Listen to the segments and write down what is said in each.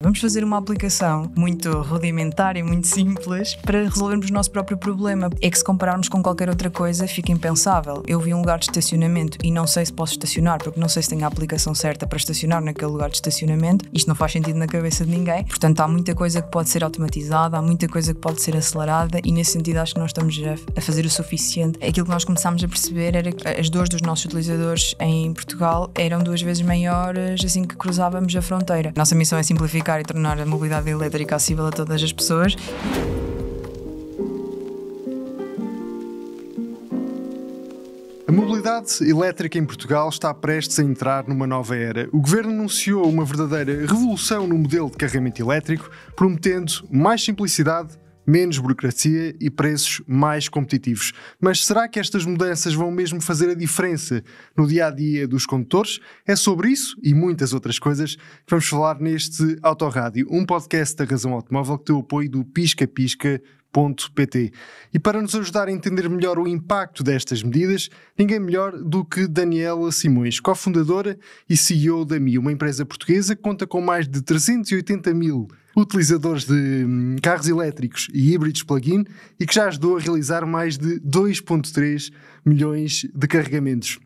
Vamos fazer uma aplicação muito rudimentar e muito simples para resolvermos o nosso próprio problema. É que se compararmos com qualquer outra coisa fica impensável. Eu vi um lugar de estacionamento e não sei se posso estacionar porque não sei se tenho a aplicação certa para estacionar naquele lugar de estacionamento. Isto não faz sentido na cabeça de ninguém. Portanto, há muita coisa que pode ser automatizada, há muita coisa que pode ser acelerada e nesse sentido acho que nós estamos a fazer o suficiente. Aquilo que nós começámos a perceber era que as dores dos nossos utilizadores em Portugal eram 2 vezes maiores assim que cruzávamos a fronteira. Nossa missão é simplificar e tornar a mobilidade elétrica acessível a todas as pessoas. A mobilidade elétrica em Portugal está prestes a entrar numa nova era. O Governo anunciou uma verdadeira revolução no modelo de carregamento elétrico, prometendo mais simplicidade, menos burocracia e preços mais competitivos. Mas será que estas mudanças vão mesmo fazer a diferença no dia-a-dia dos condutores? É sobre isso e muitas outras coisas que vamos falar neste Autorádio, um podcast da Razão Automóvel que tem o apoio do piscapisca.pt. E para nos ajudar a entender melhor o impacto destas medidas, ninguém melhor do que Daniela Simões, cofundadora e CEO da MIO, uma empresa portuguesa que conta com mais de 380 mil utilizadores de carros elétricos e híbridos plug-in e que já ajudou a realizar mais de 2,3 milhões de carregamentos.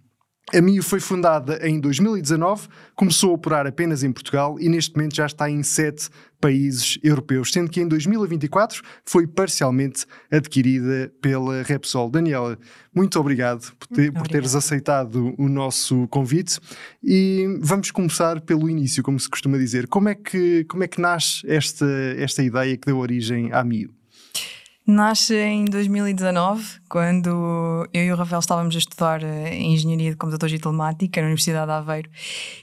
A MIO foi fundada em 2019, começou a operar apenas em Portugal e neste momento já está em 7 países europeus, sendo que em 2024 foi parcialmente adquirida pela Repsol. Daniela, muito obrigado por teres aceitado o nosso convite e vamos começar pelo início, como se costuma dizer. Como é que nasce esta ideia que deu origem à MIO? Nasce em 2019, quando eu e o Rafael estávamos a estudar Engenharia de Computadores e Telemática na Universidade de Aveiro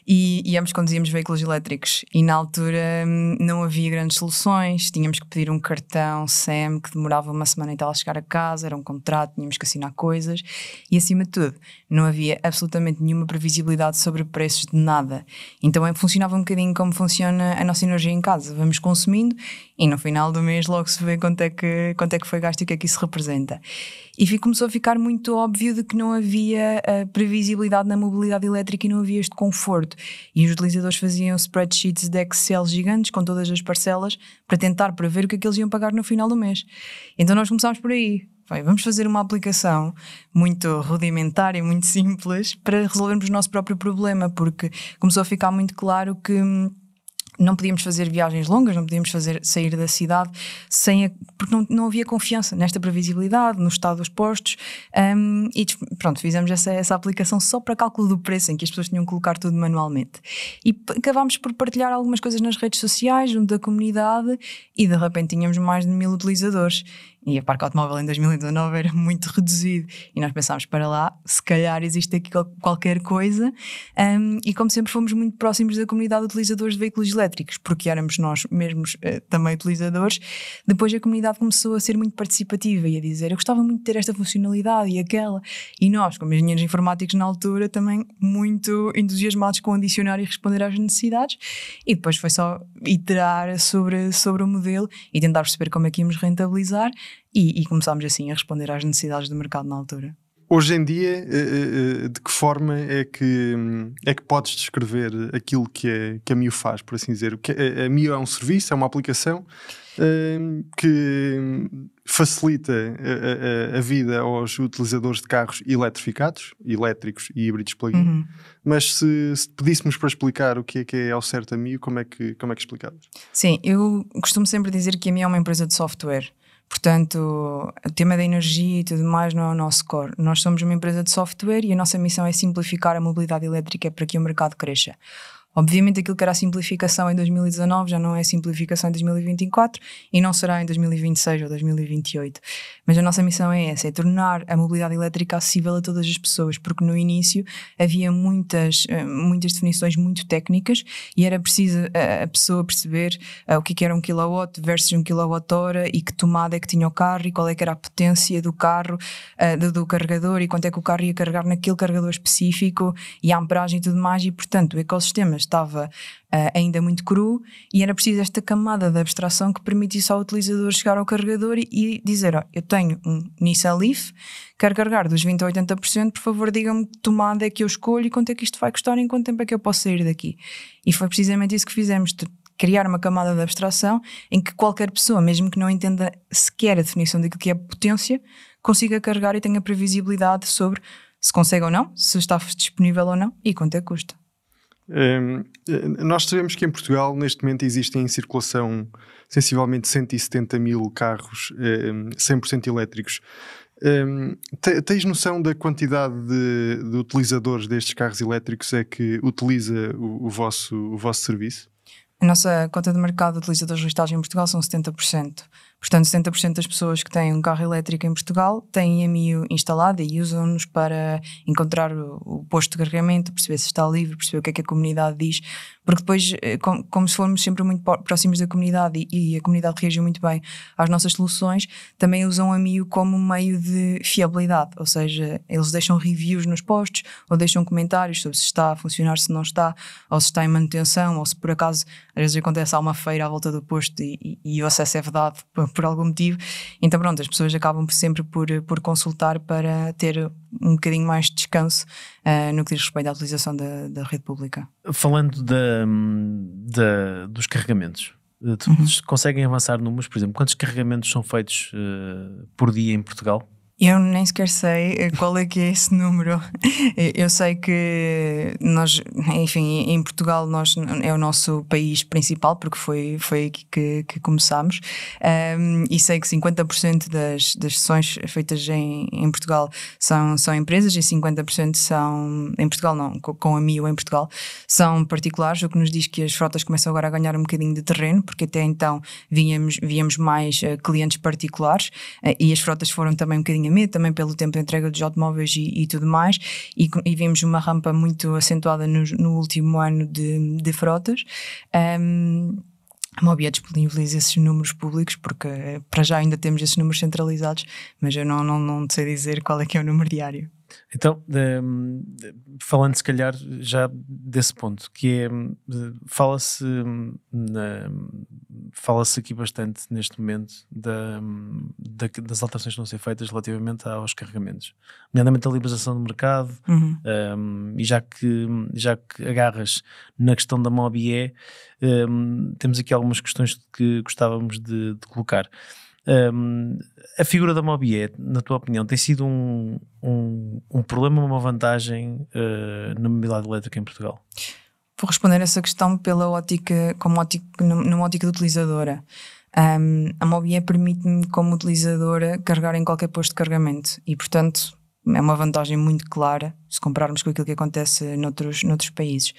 e ambos conduzíamos veículos elétricos e na altura não havia grandes soluções, tínhamos que pedir um cartão SEM que demorava uma semana e tal a chegar a casa, era um contrato, tínhamos que assinar coisas e acima de tudo não havia absolutamente nenhuma previsibilidade sobre preços de nada. Então funcionava um bocadinho como funciona a nossa energia em casa, vamos consumindo e no final do mês logo se vê quanto é que foi gasto e o que é que isso representa. E começou a ficar muito óbvio de que não havia previsibilidade na mobilidade elétrica e não havia este conforto. E os utilizadores faziam spreadsheets de Excel gigantes com todas as parcelas para tentar prever o que é que eles iam pagar no final do mês. Então nós começámos por aí. Vamos fazer uma aplicação muito rudimentar e muito simples para resolvermos o nosso próprio problema, porque começou a ficar muito claro que não podíamos fazer viagens longas, não podíamos sair da cidade porque não havia confiança nesta previsibilidade, no estado dos postos e pronto, fizemos essa aplicação só para cálculo do preço, em que as pessoas tinham que colocar tudo manualmente. E acabámos por partilhar algumas coisas nas redes sociais, junto da comunidade e de repente tínhamos mais de 1000 utilizadores. E a parque automóvel em 2019 era muito reduzido e nós pensámos, para lá, se calhar existe aqui qualquer coisa e como sempre fomos muito próximos da comunidade de utilizadores de veículos elétricos, porque éramos nós mesmos também utilizadores. Depois a comunidade começou a ser muito participativa e a dizer, eu gostava muito de ter esta funcionalidade e aquela, e nós como engenheiros informáticos na altura também muito entusiasmados com adicionar e responder às necessidades e depois foi só iterar sobre o modelo e tentar perceber como é que íamos rentabilizar. E começámos assim a responder às necessidades do mercado na altura. Hoje em dia, de que forma é que podes descrever aquilo que a MIO faz, por assim dizer? A MIO é um serviço, é uma aplicação que facilita a vida aos utilizadores de carros eletrificados, elétricos e híbridos plug-in. Mas se te pedíssemos para explicar o que é ao certo a MIO, como é que explicavas? Sim, eu costumo sempre dizer que a MIO é uma empresa de software. Portanto, o tema da energia e tudo mais não é o nosso core. Nós somos uma empresa de software e a nossa missão é simplificar a mobilidade elétrica para que o mercado cresça. Obviamente aquilo que era a simplificação em 2019 já não é simplificação em 2024 e não será em 2026 ou 2028. Mas a nossa missão é essa, é tornar a mobilidade elétrica acessível a todas as pessoas, porque no início havia muitas definições muito técnicas e era preciso a pessoa perceber o que era 1 kW versus 1 kWh e que tomada é que tinha o carro e qual é que era a potência do carro, do carregador e quanto é que o carro ia carregar naquele carregador específico e a amperagem e tudo mais e portanto o ecossistema estava ainda muito cru e era preciso esta camada de abstração que permitisse ao utilizador chegar ao carregador e dizer, eu tenho um Nissan Leaf, quero carregar dos 20% a 80%, por favor diga-me que tomada é que eu escolho e quanto é que isto vai custar e em quanto tempo é que eu posso sair daqui. E foi precisamente isso que fizemos. criar uma camada de abstração em que qualquer pessoa, mesmo que não entenda sequer a definição daquilo que é potência, consiga carregar e tenha previsibilidade sobre se consegue ou não, se está disponível ou não e quanto é que custa. Nós sabemos que em Portugal neste momento existem em circulação sensivelmente 170 mil carros 100% elétricos. Tens noção da quantidade de utilizadores destes carros elétricos é que utiliza o vosso serviço? A nossa cota de mercado de utilizadores registados em Portugal são 70%. Portanto, 70% das pessoas que têm um carro elétrico em Portugal têm IMI instalado e usam-nos para encontrar o posto de carregamento, perceber se está livre, perceber o que é que a comunidade diz, porque depois, como se formos sempre muito próximos da comunidade e a comunidade reage muito bem às nossas soluções, também usam a MIO como meio de fiabilidade, ou seja, eles deixam reviews nos posts ou deixam comentários sobre se está a funcionar, se não está, ou se está em manutenção, ou se por acaso, às vezes acontece, há uma feira à volta do posto e o acesso é vedado por algum motivo. Então pronto, as pessoas acabam sempre por consultar para ter um bocadinho mais de descanso no que diz respeito à utilização da rede pública. Falando dos carregamentos, conseguem avançar números? Por exemplo, quantos carregamentos são feitos por dia em Portugal? Eu nem sequer sei qual é que é esse número. Eu sei que nós, enfim, em Portugal é o nosso país principal, porque foi aqui que começámos, e sei que 50% das sessões feitas em Portugal são empresas e 50% são, em Portugal não, com a MIO em Portugal, são particulares, o que nos diz que as frotas começam agora a ganhar um bocadinho de terreno, porque até então víamos mais clientes particulares, e as frotas foram também um bocadinho a medo, também pelo tempo de entrega dos automóveis e tudo mais, e vimos uma rampa muito acentuada no último ano de frotas. A Mobié disponibiliza esses números públicos, porque para já ainda temos esses números centralizados, mas eu não sei dizer qual é que é o número diário. Então, falando se calhar já desse ponto, que é, fala-se aqui bastante neste momento das alterações que vão ser feitas relativamente aos carregamentos, nomeadamente a liberalização do mercado, e já que agarras na questão da Mobié, temos aqui algumas questões que gostávamos de colocar. A figura da Mobié, na tua opinião, tem sido um problema ou uma vantagem na mobilidade elétrica em Portugal? Vou responder essa questão numa ótica de utilizadora. A Mobié permite-me, como utilizadora, carregar em qualquer posto de carregamento e, portanto, é uma vantagem muito clara se compararmos com aquilo que acontece noutros países.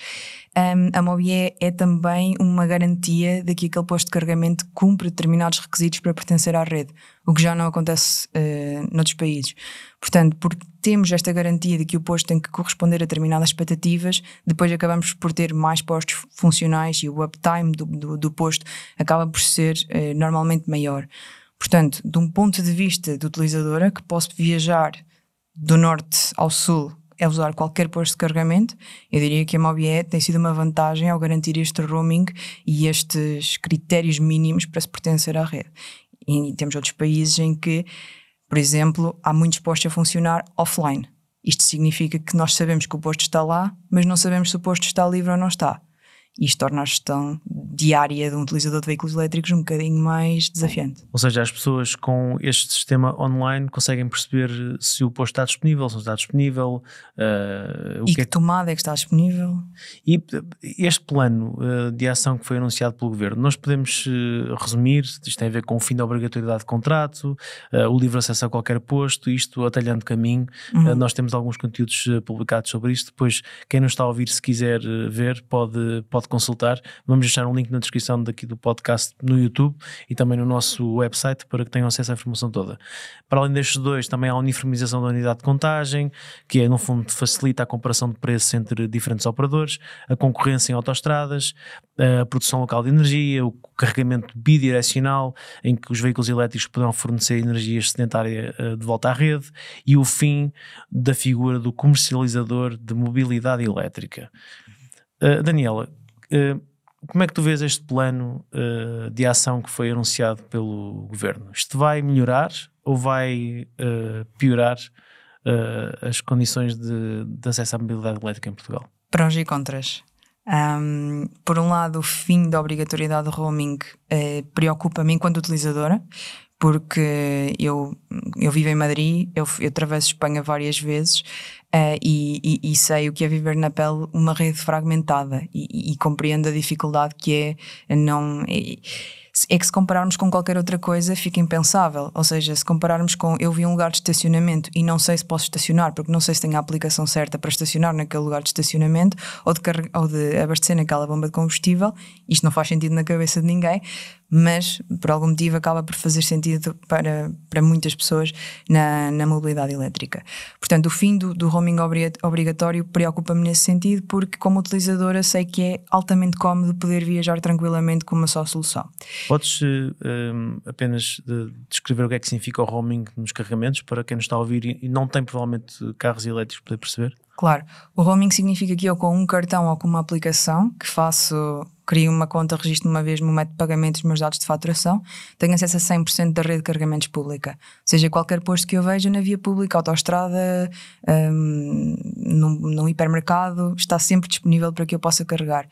A Mobié é também uma garantia de que aquele posto de carregamento cumpre determinados requisitos para pertencer à rede, o que já não acontece noutros países. Portanto, porque temos esta garantia de que o posto tem que corresponder a determinadas expectativas, depois acabamos por ter mais postos funcionais e o uptime do posto acaba por ser normalmente maior. Portanto, de um ponto de vista de utilizadora, que posso viajar do norte ao sul é usar qualquer posto de carregamento, eu diria que a Mobié tem sido uma vantagem ao garantir este roaming e estes critérios mínimos para se pertencer à rede. E temos outros países em que, por exemplo, há muitos postos a funcionar offline. Isto significa que nós sabemos que o posto está lá, mas não sabemos se o posto está livre ou não está. Isto torna a gestão diária de um utilizador de veículos elétricos um bocadinho mais desafiante. Ou seja, as pessoas com este sistema online conseguem perceber se o posto está disponível, se não está disponível. Que tomada é que está disponível. E este plano de ação que foi anunciado pelo Governo, nós podemos resumir, isto tem a ver com o fim da obrigatoriedade de contrato, o livre acesso a qualquer posto, isto atalhando caminho. Nós temos alguns conteúdos publicados sobre isto, depois quem não está a ouvir, se quiser ver, pode consultar. Vamos deixar um link na descrição daqui do podcast no YouTube e também no nosso website para que tenham acesso à informação toda. Para além destes dois, também há a uniformização da unidade de contagem, que é, no fundo, facilita a comparação de preços entre diferentes operadores, a concorrência em autoestradas, a produção local de energia, o carregamento bidirecional, em que os veículos elétricos poderão fornecer energia excedentária de volta à rede, e o fim da figura do comercializador de mobilidade elétrica. Daniela, como é que tu vês este plano de ação que foi anunciado pelo Governo? Isto vai melhorar ou vai piorar as condições de acesso à mobilidade elétrica em Portugal? Prós e contras. Por um lado, o fim da obrigatoriedade do roaming preocupa-me enquanto utilizadora, porque eu vivo em Madrid, eu atravesso Espanha várias vezes e sei o que é viver na pele uma rede fragmentada e compreendo a dificuldade que é que se compararmos com qualquer outra coisa fica impensável. Ou seja, se compararmos com eu vi um lugar de estacionamento e não sei se posso estacionar porque não sei se tenho a aplicação certa para estacionar naquele lugar de estacionamento ou de abastecer naquela bomba de combustível, isto não faz sentido na cabeça de ninguém, mas por algum motivo acaba por fazer sentido para muitas pessoas na mobilidade elétrica. Portanto, o fim do roaming obrigatório preocupa-me nesse sentido, porque como utilizadora sei que é altamente cómodo poder viajar tranquilamente com uma só solução. Podes apenas descrever o que é que significa o roaming nos carregamentos para quem nos está a ouvir e não tem provavelmente carros elétricos poder perceber? Claro, o roaming significa que eu com um cartão ou com uma aplicação que crio uma conta, registro uma vez no método de pagamento dos meus dados de faturação, tenho acesso a 100% da rede de carregamentos pública. Ou seja, qualquer posto que eu veja na via pública, autoestrada, num hipermercado, está sempre disponível para que eu possa carregar.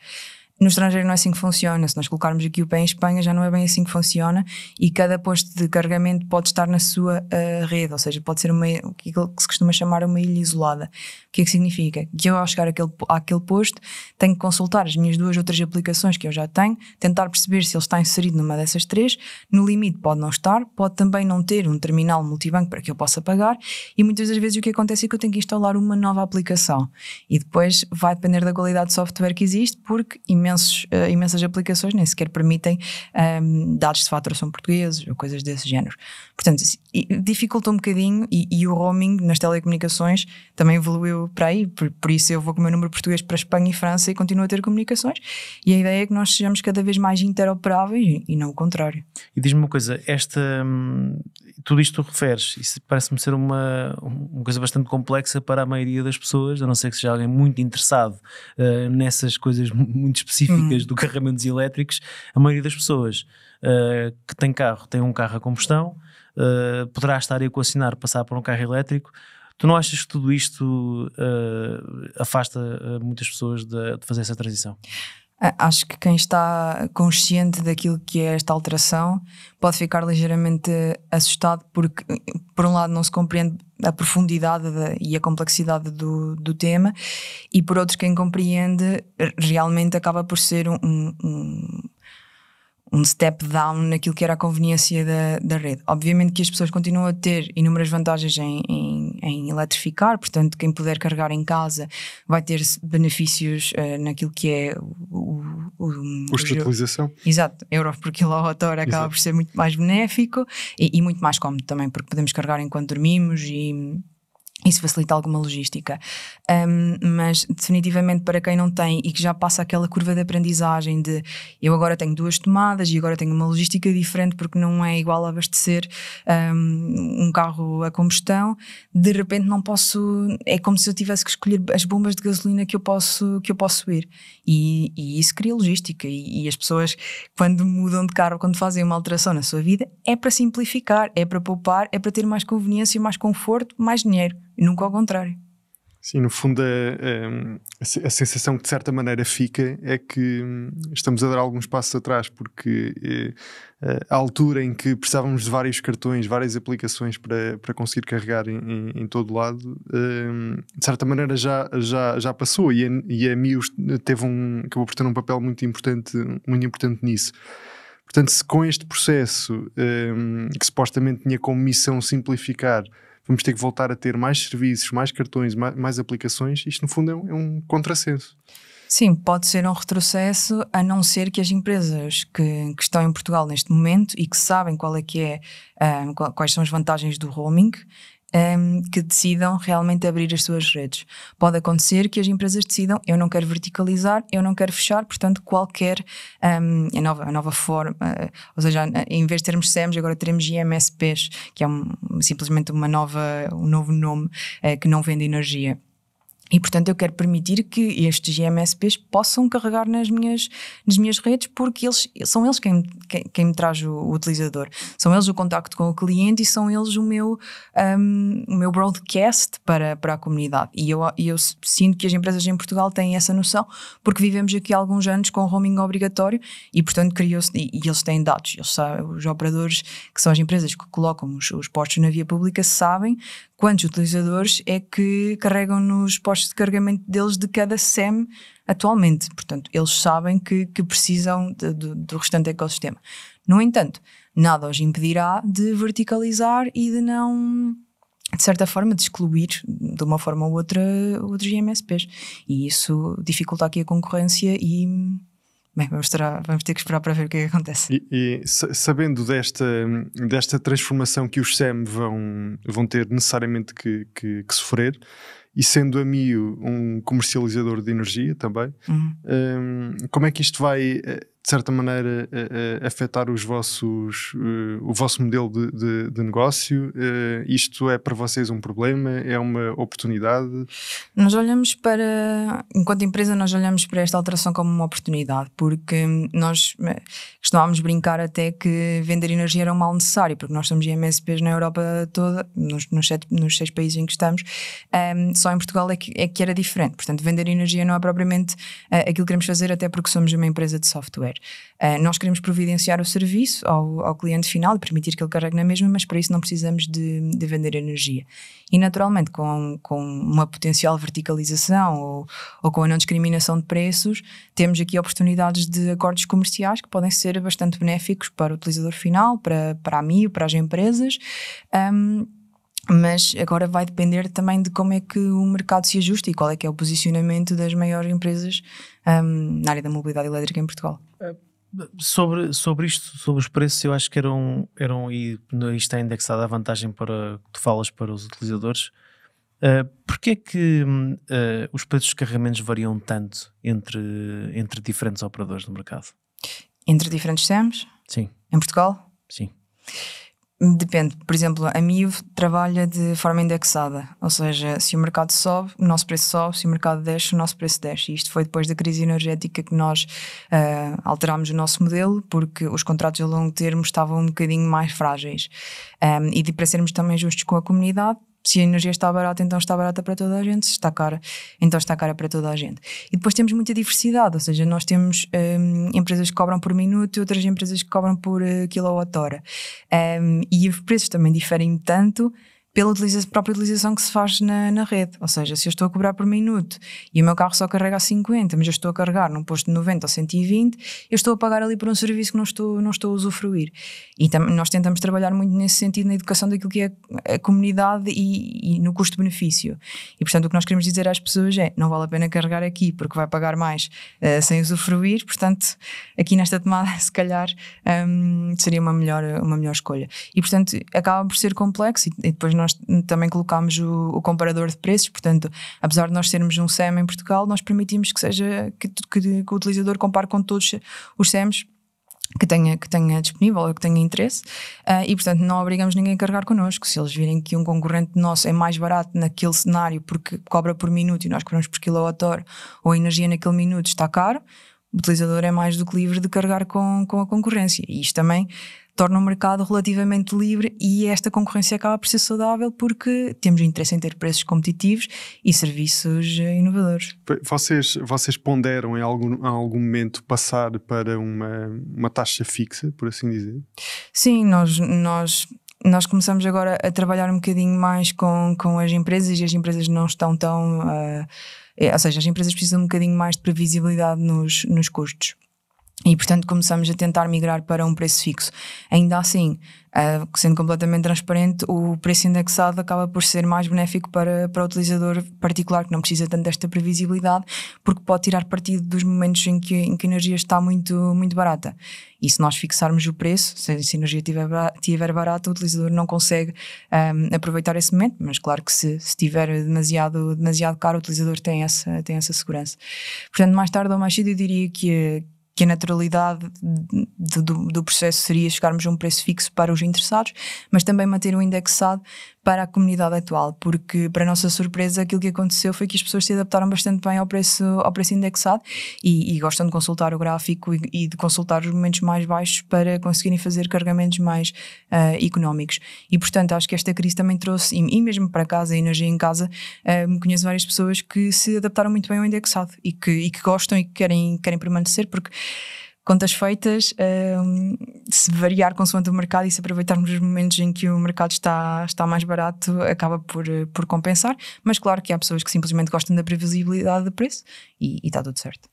No estrangeiro não é assim que funciona. Se nós colocarmos aqui o pé em Espanha já não é bem assim que funciona e cada posto de carregamento pode estar na sua rede, ou seja, pode ser o que se costuma chamar uma ilha isolada. O que é que significa? Que eu ao chegar àquele posto tenho que consultar as minhas 2 ou 3 aplicações que eu já tenho, tentar perceber se ele está inserido numa dessas 3, no limite pode não estar, pode também não ter um terminal multibanco para que eu possa pagar e muitas das vezes o que acontece é que eu tenho que instalar uma nova aplicação e depois vai depender da qualidade de software que existe, porque imensas aplicações nem sequer permitem dados de faturação portugueses ou coisas desse género. Portanto, dificulta um bocadinho e o roaming nas telecomunicações também evoluiu para aí, por isso eu vou com o meu número português para Espanha e França e continuo a ter comunicações e a ideia é que nós sejamos cada vez mais interoperáveis e não o contrário. E diz-me uma coisa, tudo isto tu referes, isso parece-me ser uma coisa bastante complexa para a maioria das pessoas, a não ser que seja alguém muito interessado nessas coisas muito específicas do carregamentos elétricos. A maioria das pessoas que tem um carro a combustão, poderá estar a equacionar passar para um carro elétrico. Tu não achas que tudo isto afasta muitas pessoas de fazer essa transição? Acho que quem está consciente daquilo que é esta alteração pode ficar ligeiramente assustado porque, por um lado, não se compreende a profundidade e a complexidade do tema e, por outro, quem compreende realmente acaba por ser um step down naquilo que era a conveniência da rede. Obviamente que as pessoas continuam a ter inúmeras vantagens em eletrificar, portanto quem puder carregar em casa vai ter benefícios naquilo que é o custo de utilização. Exato, euros por quilowatthora acaba por ser muito mais benéfico e muito mais cómodo também, porque podemos carregar enquanto dormimos e isso facilita alguma logística, mas definitivamente para quem não tem e que já passa aquela curva de aprendizagem de eu agora tenho 2 tomadas e agora tenho uma logística diferente porque não é igual a abastecer um carro a combustão, de repente não posso, é como se eu tivesse que escolher as bombas de gasolina que eu posso ir e isso cria logística e as pessoas quando mudam de carro, quando fazem uma alteração na sua vida, é para simplificar, é para poupar, é para ter mais conveniência, mais conforto, mais dinheiro. E nunca ao contrário. Sim, no fundo a sensação que de certa maneira fica é que estamos a dar alguns passos atrás, porque a altura em que precisávamos de vários cartões, várias aplicações para conseguir carregar em todo lado, de certa maneira já passou e a MIUS acabou por ter um papel muito importante nisso. Portanto, se com este processo que supostamente tinha como missão simplificar, vamos ter que voltar a ter mais serviços, mais cartões, mais aplicações, isto no fundo é um contrassenso. Sim, pode ser um retrocesso, a não ser que as empresas que estão em Portugal neste momento e que sabem quais são as vantagens do roaming, que decidam realmente abrir as suas redes. Pode acontecer que as empresas decidam, eu não quero verticalizar, eu não quero fechar, portanto qualquer a nova forma, ou seja, em vez de termos SEMs, agora teremos IMSPs, que é simplesmente um novo nome que não vende energia. E, portanto, eu quero permitir que estes GMSPs possam carregar nas minhas redes, porque são eles quem me traz o utilizador. São eles o contacto com o cliente e são eles o meu broadcast para a comunidade. E eu sinto que as empresas em Portugal têm essa noção, porque vivemos aqui há alguns anos com roaming obrigatório e, portanto, criou-se, e eles têm dados. Eles sabem, os operadores, que são as empresas que colocam os postos na via pública, sabem quantos utilizadores é que carregam nos postos de carregamento deles de cada SEM atualmente. Portanto, eles sabem que precisam do restante ecossistema. No entanto, nada os impedirá de verticalizar e de não, de certa forma, de excluir de uma forma ou outra outros GMSPs. E isso dificulta aqui a concorrência e... Bem, vamos ter que esperar para ver o que é que acontece. E sabendo desta transformação que os SEM vão ter necessariamente que sofrer, e sendo a MIO um comercializador de energia também, como é que isto vai, de certa maneira, afetar o vosso modelo de negócio? Isto é para vocês um problema? É uma oportunidade? Nós olhamos enquanto empresa, nós olhamos para esta alteração como uma oportunidade, porque nós costumávamos brincar até que vender energia era um mal necessário, porque nós somos MSPs na Europa toda, nos 6 países em que estamos, só em Portugal é que era diferente. Portanto, vender energia não é propriamente aquilo que queremos fazer, até porque somos uma empresa de software. Nós queremos providenciar o serviço ao cliente final e permitir que ele carregue na mesma, mas para isso não precisamos de vender energia. E naturalmente, com uma potencial verticalização ou com a não discriminação de preços, temos aqui oportunidades de acordos comerciais que podem ser bastante benéficos para o utilizador final, para a MIO, para as empresas. Mas agora vai depender também de como é que o mercado se ajusta e qual é que é o posicionamento das maiores empresas na área da mobilidade elétrica em Portugal. Sobre isto, sobre os preços, eu acho que e isto está indexado à vantagem para que tu falas para os utilizadores. Porquê é que os preços dos carregamentos variam tanto entre diferentes operadores do mercado? Entre diferentes SEMs? Sim. Em Portugal? Sim. Depende. Por exemplo, a MIO trabalha de forma indexada, ou seja, se o mercado sobe, o nosso preço sobe, se o mercado desce, o nosso preço desce. E isto foi depois da crise energética que nós alterámos o nosso modelo, porque os contratos a longo termo estavam um bocadinho mais frágeis. E para sermos também justos com a comunidade, se a energia está barata, então está barata para toda a gente. Se está cara, então está cara para toda a gente. E depois temos muita diversidade, ou seja, nós temos empresas que cobram por minuto e outras empresas que cobram por quilowatt-hora. E os preços também diferem tanto pela própria utilização que se faz na rede. Ou seja, se eu estou a cobrar por minuto e o meu carro só carrega a 50, mas eu estou a carregar num posto de 90 ou 120, eu estou a pagar ali por um serviço que não estou a usufruir. E nós tentamos trabalhar muito nesse sentido na educação daquilo que é a comunidade e no custo-benefício. E portanto o que nós queremos dizer às pessoas é: não vale a pena carregar aqui porque vai pagar mais sem usufruir, portanto aqui nesta tomada se calhar seria uma melhor escolha. E portanto acaba por ser complexo e depois nós também colocámos o comparador de preços. Portanto, apesar de nós sermos um SEM em Portugal, nós permitimos que o utilizador compare com todos os SEMs que tenha disponível ou que tenha interesse, e portanto não obrigamos ninguém a carregar connosco. Se eles virem que um concorrente nosso é mais barato naquele cenário porque cobra por minuto e nós cobramos por quilowatt-hora, ou a energia naquele minuto está caro, o utilizador é mais do que livre de carregar com a concorrência. E isto também torna o mercado relativamente livre e esta concorrência acaba por ser saudável porque temos interesse em ter preços competitivos e serviços inovadores. Vocês ponderam em algum momento passar para uma taxa fixa, por assim dizer? Sim, nós começamos agora a trabalhar um bocadinho mais com as empresas, e as empresas não estão tão... ou seja, as empresas precisam um bocadinho mais de previsibilidade nos custos. E portanto começamos a tentar migrar para um preço fixo. Ainda assim, sendo completamente transparente, o preço indexado acaba por ser mais benéfico para o utilizador particular, que não precisa tanto desta previsibilidade, porque pode tirar partido dos momentos em que a energia está muito, muito barata. E se nós fixarmos o preço, se a energia estiver barata, o utilizador não consegue aproveitar esse momento, mas claro que se estiver demasiado caro, o utilizador tem essa segurança. Portanto, mais tarde ou mais cedo eu diria que a naturalidade do processo seria chegarmos a um preço fixo para os interessados, mas também manter o indexado para a comunidade atual, porque para a nossa surpresa aquilo que aconteceu foi que as pessoas se adaptaram bastante bem ao preço indexado e gostam de consultar o gráfico e de consultar os momentos mais baixos para conseguirem fazer carregamentos mais económicos. E portanto acho que esta crise também trouxe, e mesmo para casa, a energia em casa, conheço várias pessoas que se adaptaram muito bem ao indexado e que gostam e que querem permanecer, porque contas feitas, se variar consoante o mercado e se aproveitarmos os momentos em que o mercado está mais barato, acaba por compensar. Mas claro que há pessoas que simplesmente gostam da previsibilidade de preço e está tudo certo.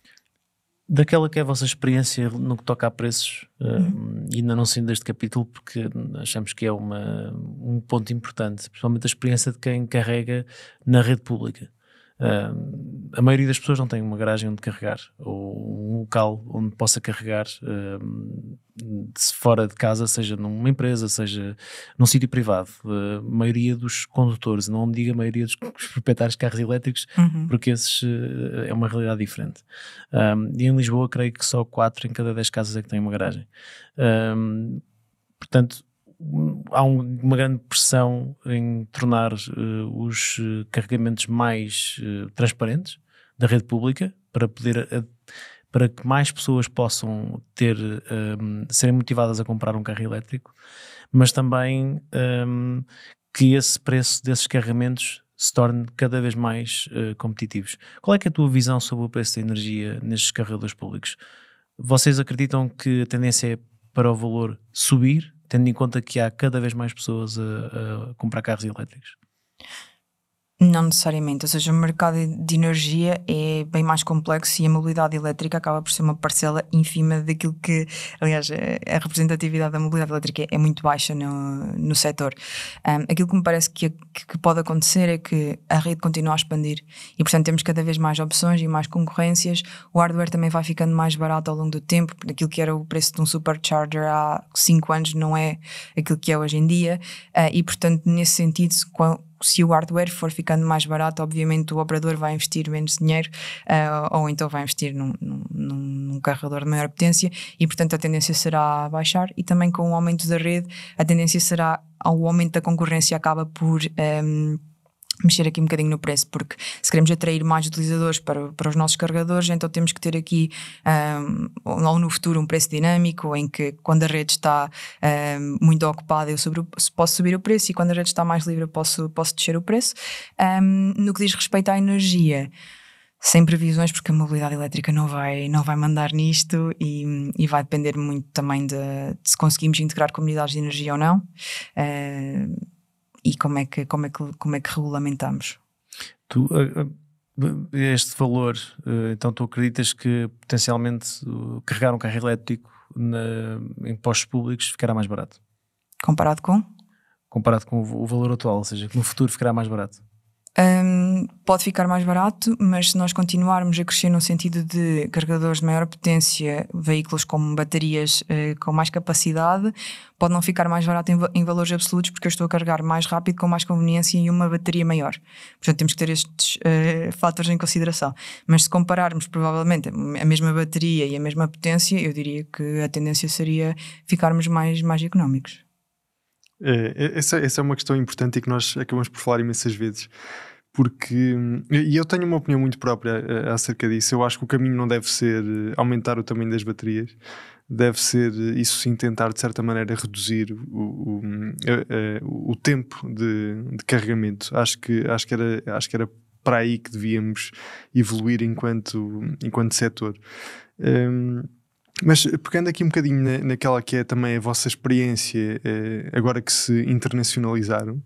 Daquela que é a vossa experiência no que toca a preços, ainda não saindo deste capítulo, porque achamos que é um ponto importante, principalmente a experiência de quem carrega na rede pública. A maioria das pessoas não tem uma garagem onde carregar ou um local onde possa carregar fora de casa, seja numa empresa, seja num sítio privado. A maioria dos condutores, não me diga a maioria dos proprietários de carros elétricos, porque esses é uma realidade diferente. E em Lisboa creio que só 4 em cada 10 casas é que têm uma garagem. Portanto, há uma grande pressão em tornar os carregamentos mais transparentes da rede pública para que mais pessoas possam serem motivadas a comprar um carro elétrico, mas também que esse preço desses carregamentos se torne cada vez mais competitivos. Qual é que é a tua visão sobre o preço da energia nestes carregadores públicos? Vocês acreditam que a tendência é para o valor subir, tendo em conta que há cada vez mais pessoas a comprar carros elétricos? Não necessariamente, ou seja, o mercado de energia é bem mais complexo e a mobilidade elétrica acaba por ser uma parcela ínfima daquilo que, aliás, a representatividade da mobilidade elétrica é muito baixa no setor. Aquilo que me parece que pode acontecer é que a rede continua a expandir e, portanto, temos cada vez mais opções e mais concorrências. O hardware também vai ficando mais barato ao longo do tempo, aquilo que era o preço de um supercharger há 5 anos não é aquilo que é hoje em dia, e, portanto, nesse sentido, se o hardware for ficando mais barato, obviamente o operador vai investir menos dinheiro, ou então vai investir num carregador de maior potência e, portanto, a tendência será a baixar. E também com o aumento da rede, a tendência será ao aumento da concorrência, acaba por mexer aqui um bocadinho no preço, porque se queremos atrair mais utilizadores para os nossos carregadores, então temos que ter aqui ou no futuro um preço dinâmico, em que quando a rede está muito ocupada eu posso subir o preço e quando a rede está mais livre eu posso descer o preço. No que diz respeito à energia, sem previsões, porque a mobilidade elétrica não vai mandar nisto e vai depender muito também de se conseguimos integrar comunidades de energia ou não. E como é que regulamentamos? Este valor, então tu acreditas que potencialmente carregar um carro elétrico em postos públicos ficará mais barato? Comparado com o valor atual, ou seja, que no futuro ficará mais barato? Pode ficar mais barato, mas se nós continuarmos a crescer no sentido de carregadores de maior potência, veículos com baterias com mais capacidade, pode não ficar mais barato em valores absolutos, porque eu estou a carregar mais rápido, com mais conveniência e uma bateria maior. Portanto, temos que ter estes fatores em consideração. Mas se compararmos provavelmente a mesma bateria e a mesma potência, eu diria que a tendência seria ficarmos mais económicos. Essa é uma questão importante e que nós acabamos por falar imensas vezes, porque, e eu tenho uma opinião muito própria acerca disso. Eu acho que o caminho não deve ser aumentar o tamanho das baterias, deve ser, isso sim, tentar de certa maneira reduzir o tempo de carregamento. Acho que era para aí que devíamos evoluir enquanto setor. Mas pegando aqui um bocadinho naquela que é também a vossa experiência, agora que se internacionalizaram,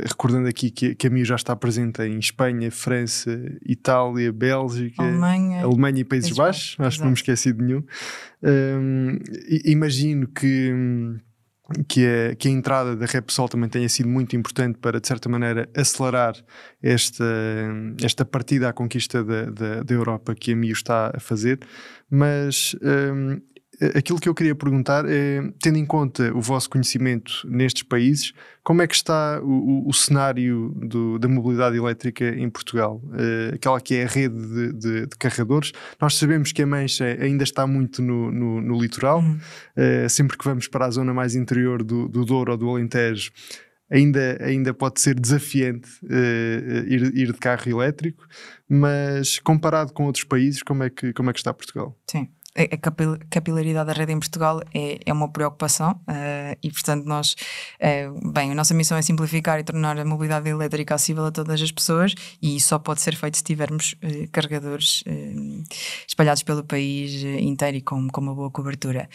recordando aqui que a MIO já está presente em Espanha, França, Itália, Bélgica, Alemanha e Países Baixos, acho que não me esqueci de nenhum. Imagino que a entrada da Repsol também tenha sido muito importante para, de certa maneira, acelerar esta partida à conquista da Europa que a MIO está a fazer. Mas aquilo que eu queria perguntar é, tendo em conta o vosso conhecimento nestes países, como é que está o cenário da mobilidade elétrica em Portugal? Aquela que é a rede de carregadores. Nós sabemos que a Mancha ainda está muito no litoral. Sempre que vamos para a zona mais interior do Douro ou do Alentejo, ainda pode ser desafiante ir de carro elétrico, mas comparado com outros países, como é que está Portugal? Sim. A capilaridade da rede em Portugal é uma preocupação e, portanto, a nossa missão é simplificar e tornar a mobilidade elétrica acessível a todas as pessoas, e isso só pode ser feito se tivermos carregadores espalhados pelo país inteiro e com uma boa cobertura.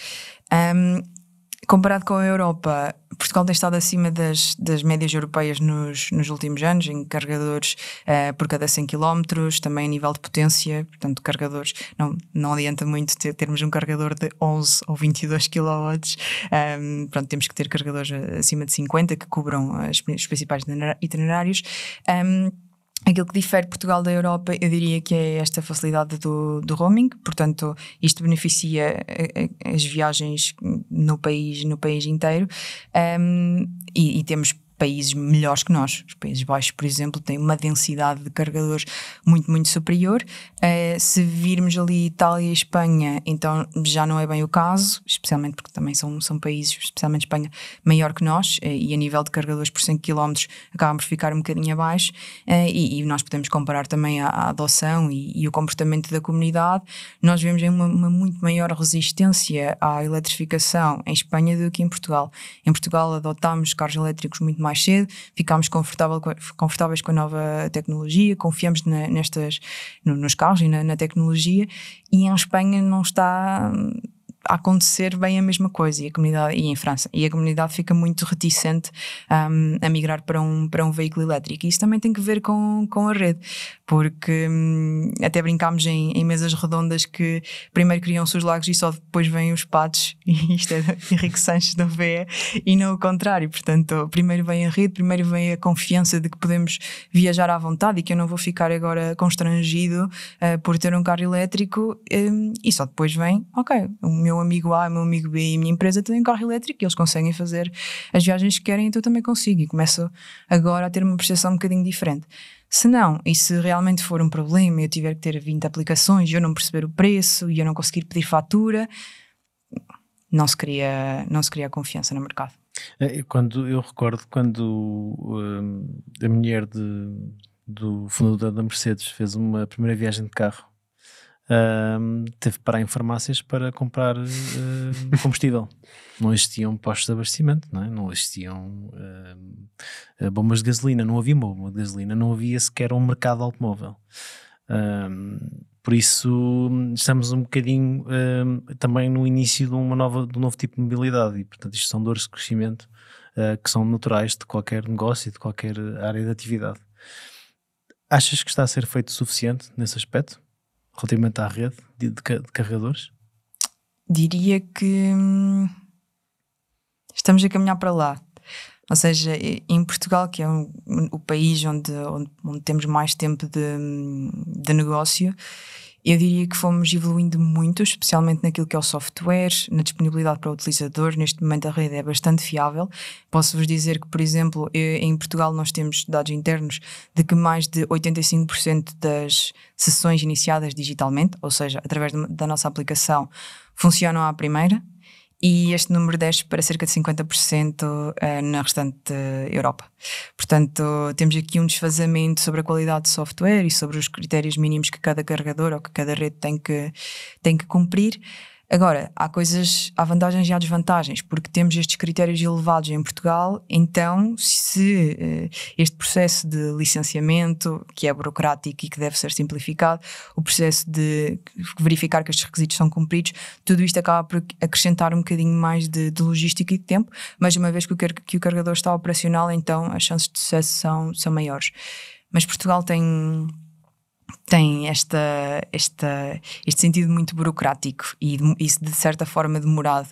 Comparado com a Europa, Portugal tem estado acima das médias europeias nos últimos anos, em carregadores por cada 100 km, também a nível de potência. Portanto, carregadores, não adianta muito termos um carregador de 11 ou 22 kW. Temos que ter carregadores acima de 50 que cubram os principais itinerários. Aquilo que difere Portugal da Europa, eu diria que é esta facilidade do roaming. Portanto, isto beneficia as viagens no país inteiro, e temos países melhores que nós. Os Países Baixos, por exemplo, têm uma densidade de carregadores muito, muito superior. Se virmos ali Itália e Espanha, então já não é bem o caso, especialmente porque também são países, especialmente Espanha, maior que nós, e a nível de carregadores por 100 km acabamos por ficar um bocadinho abaixo, e nós podemos comparar também a adoção e o comportamento da comunidade. Nós vemos uma muito maior resistência à eletrificação em Espanha do que em Portugal. Em Portugal adotámos carros elétricos muito mais cedo, ficámos confortáveis com a nova tecnologia, confiamos nos carros e na tecnologia, e em Espanha não está a acontecer bem a mesma coisa, e em França, e a comunidade fica muito reticente a migrar para um veículo elétrico. E isso também tem que ver com a rede, porque até brincámos em mesas redondas que primeiro criam-se os lagos e só depois vêm os patos, e isto é Henrique Sanches da VE, e não o contrário. Portanto, primeiro vem a rede, primeiro vem a confiança de que podemos viajar à vontade e que eu não vou ficar agora constrangido por ter um carro elétrico, e só depois vem, ok, o meu amigo A, o meu amigo B e a minha empresa têm um carro elétrico e eles conseguem fazer as viagens que querem, então eu também consigo, e começo agora a ter uma percepção um bocadinho diferente. Se não, e se realmente for um problema e eu tiver que ter 20 aplicações e eu não perceber o preço e eu não conseguir pedir fatura, não se cria confiança no mercado. Eu recordo quando a mulher do fundador da Mercedes fez uma primeira viagem de carro, teve que parar em farmácias para comprar combustível. Não existiam postos de abastecimento, não existiam bombas de gasolina, não havia uma bomba de gasolina, não havia sequer um mercado automóvel. Por isso estamos um bocadinho também no início de um novo tipo de mobilidade, e portanto isto são dores de crescimento que são naturais de qualquer negócio e de qualquer área de atividade. Achas que está a ser feito o suficiente nesse aspecto, relativamente à rede de carregadores? Diria que estamos a caminhar para lá. Ou seja, em Portugal, que é o país onde temos mais tempo de negócio, eu diria que fomos evoluindo muito, especialmente naquilo que é o software, na disponibilidade para o utilizador. Neste momento a rede é bastante fiável. Posso-vos dizer que, por exemplo, em Portugal nós temos dados internos de que mais de 85% das sessões iniciadas digitalmente, ou seja, através da nossa aplicação, funcionam à primeira. E este número desce para cerca de 50% na restante Europa. Portanto, temos aqui um desfazamento sobre a qualidade de software e sobre os critérios mínimos que cada carregador ou que cada rede tem que cumprir. Agora, há vantagens e há desvantagens, porque temos estes critérios elevados em Portugal. Então, se este processo de licenciamento, que é burocrático e que deve ser simplificado, o processo de verificar que estes requisitos são cumpridos, tudo isto acaba por acrescentar um bocadinho mais de logística e de tempo, mas uma vez que o carregador está operacional, então as chances de sucesso são maiores. Mas Portugal tem este sentido muito burocrático e isso de certa forma demorado,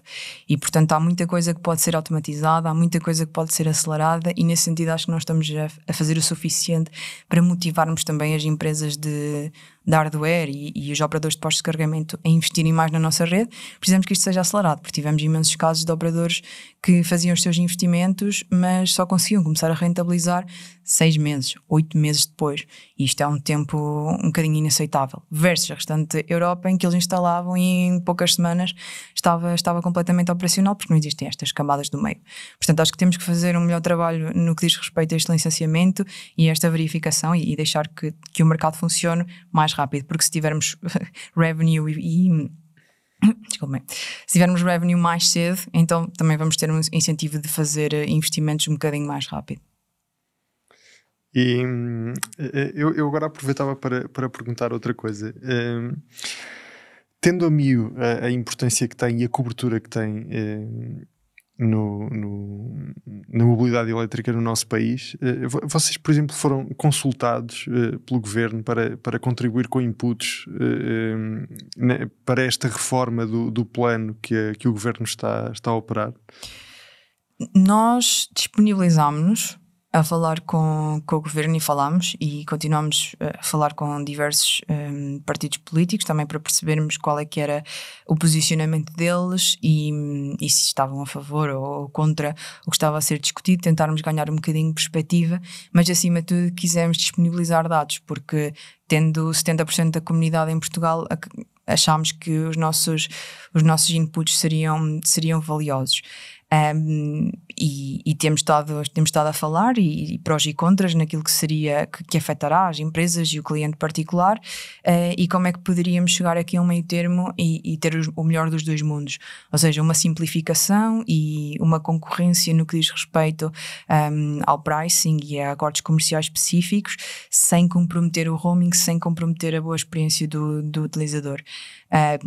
e portanto há muita coisa que pode ser automatizada, há muita coisa que pode ser acelerada, e nesse sentido acho que nós estamos a fazer o suficiente para motivarmos também as empresas de de hardware e os operadores de postos de carregamento a investirem mais na nossa rede, precisamos que isto seja acelerado, porque tivemos imensos casos de operadores que faziam os seus investimentos, mas só conseguiam começar a rentabilizar 6 meses, 8 meses depois. E isto é um tempo um bocadinho inaceitável, versus a restante Europa, em que eles instalavam e em poucas semanas estava completamente operacional, porque não existem estas camadas do meio. Portanto, acho que temos que fazer um melhor trabalho no que diz respeito a este licenciamento e esta verificação e deixar que o mercado funcione mais rápido, porque se tivermos revenue desculpem, se tivermos revenue mais cedo, então também vamos ter um incentivo de fazer investimentos um bocadinho mais rápido. E eu agora aproveitava para perguntar outra coisa. Tendo a mio a importância que tem e a cobertura que tem na mobilidade elétrica no nosso país, vocês, por exemplo, foram consultados pelo Governo para contribuir com inputs para esta reforma do plano que o Governo está a operar? Nós disponibilizámos-nos a falar com o Governo e falámos e continuamos a falar com diversos partidos políticos também para percebermos qual é que era o posicionamento deles e se estavam a favor ou contra o que estava a ser discutido, tentarmos ganhar um bocadinho de perspectiva, mas acima de tudo quisemos disponibilizar dados, porque tendo 70% da comunidade em Portugal achámos que os nossos inputs seriam valiosos. E temos estado a falar e prós e contras naquilo que seria que afetará as empresas e o cliente particular, e como é que poderíamos chegar aqui a um meio termo e ter o melhor dos dois mundos, ou seja, uma simplificação e uma concorrência no que diz respeito ao pricing e a acordos comerciais específicos, sem comprometer o roaming, sem comprometer a boa experiência do utilizador.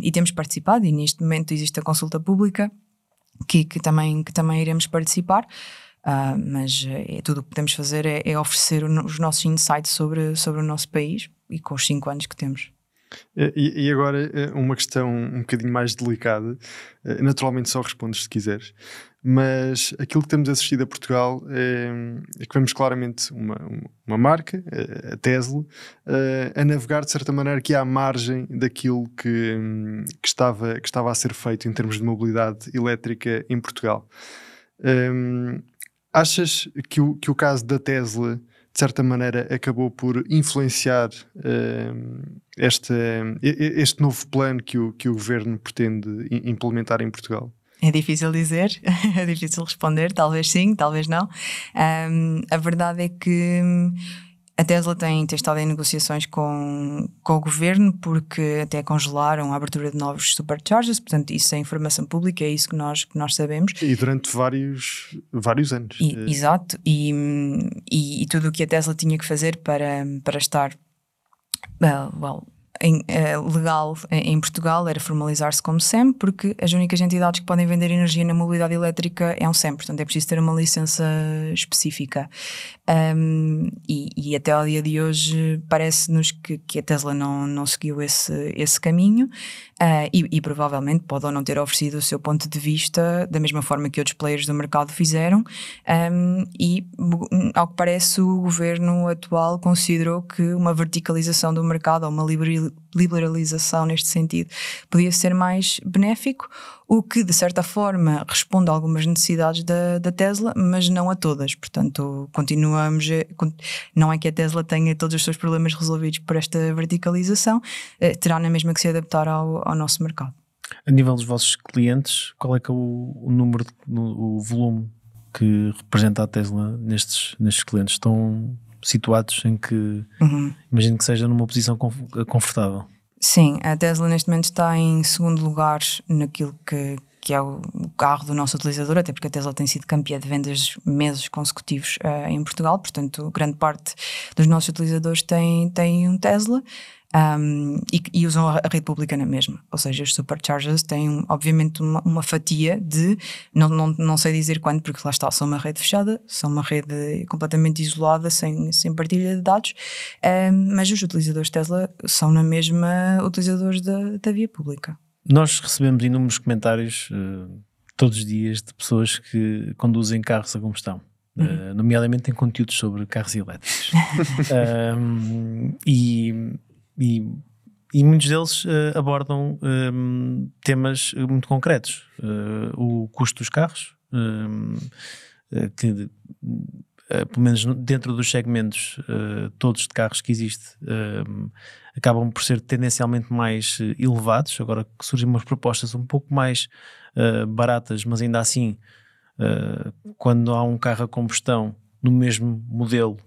E temos participado, e neste momento existe a consulta pública que também iremos participar, mas tudo o que podemos fazer é oferecer os nossos insights sobre o nosso país e com os 5 anos que temos. E agora uma questão um bocadinho mais delicada, naturalmente só respondes se quiseres, mas aquilo que temos assistido a Portugal é que vemos claramente uma marca, a Tesla, a navegar de certa maneira aqui à margem daquilo que estava a ser feito em termos de mobilidade elétrica em Portugal. Achas que o caso da Tesla de certa maneira acabou por influenciar este novo plano que o Governo pretende implementar em Portugal? É difícil dizer, é difícil responder, talvez sim, talvez não. A verdade é que a Tesla tem estado em negociações com o Governo, porque até congelaram a abertura de novos superchargers, portanto isso é informação pública, é isso que nós sabemos. E durante vários anos. Exato, e tudo o que a Tesla tinha que fazer para estar legal em Portugal era formalizar-se como SEM, porque as únicas entidades que podem vender energia na mobilidade elétrica é um SEM, portanto é preciso ter uma licença específica. E até ao dia de hoje parece-nos que a Tesla não seguiu esse caminho, e provavelmente pode ou não ter oferecido o seu ponto de vista da mesma forma que outros players do mercado fizeram, e ao que parece o Governo atual considerou que uma verticalização do mercado ou uma liberalização neste sentido podia ser mais benéfico, o que de certa forma responde a algumas necessidades da Tesla, mas não a todas. Portanto, não é que a Tesla tenha todos os seus problemas resolvidos por esta verticalização, terá na mesma que se adaptar ao nosso mercado. A nível dos vossos clientes, qual é que é o número, o volume que representa a Tesla nestes clientes? Estão situados em que imagino que seja numa posição confortável? Sim, a Tesla neste momento está em segundo lugar naquilo que é o carro do nosso utilizador, até porque a Tesla tem sido campeã de vendas meses consecutivos em Portugal, portanto grande parte dos nossos utilizadores tem um Tesla. E usam a rede pública na mesma, ou seja, os superchargers têm obviamente uma fatia de, não sei dizer quanto, porque lá está, são uma rede fechada, são uma rede completamente isolada, sem partilha de dados, mas os utilizadores Tesla são na mesma utilizadores da via pública. Nós recebemos inúmeros comentários todos os dias de pessoas que conduzem carros a combustão. Nomeadamente em conteúdos sobre carros elétricos. E E muitos deles abordam temas muito concretos. O custo dos carros, que pelo menos dentro dos segmentos todos de carros que existe, acabam por ser tendencialmente mais elevados. Agora que surgem umas propostas um pouco mais baratas, mas ainda assim, quando há um carro a combustão no mesmo modelo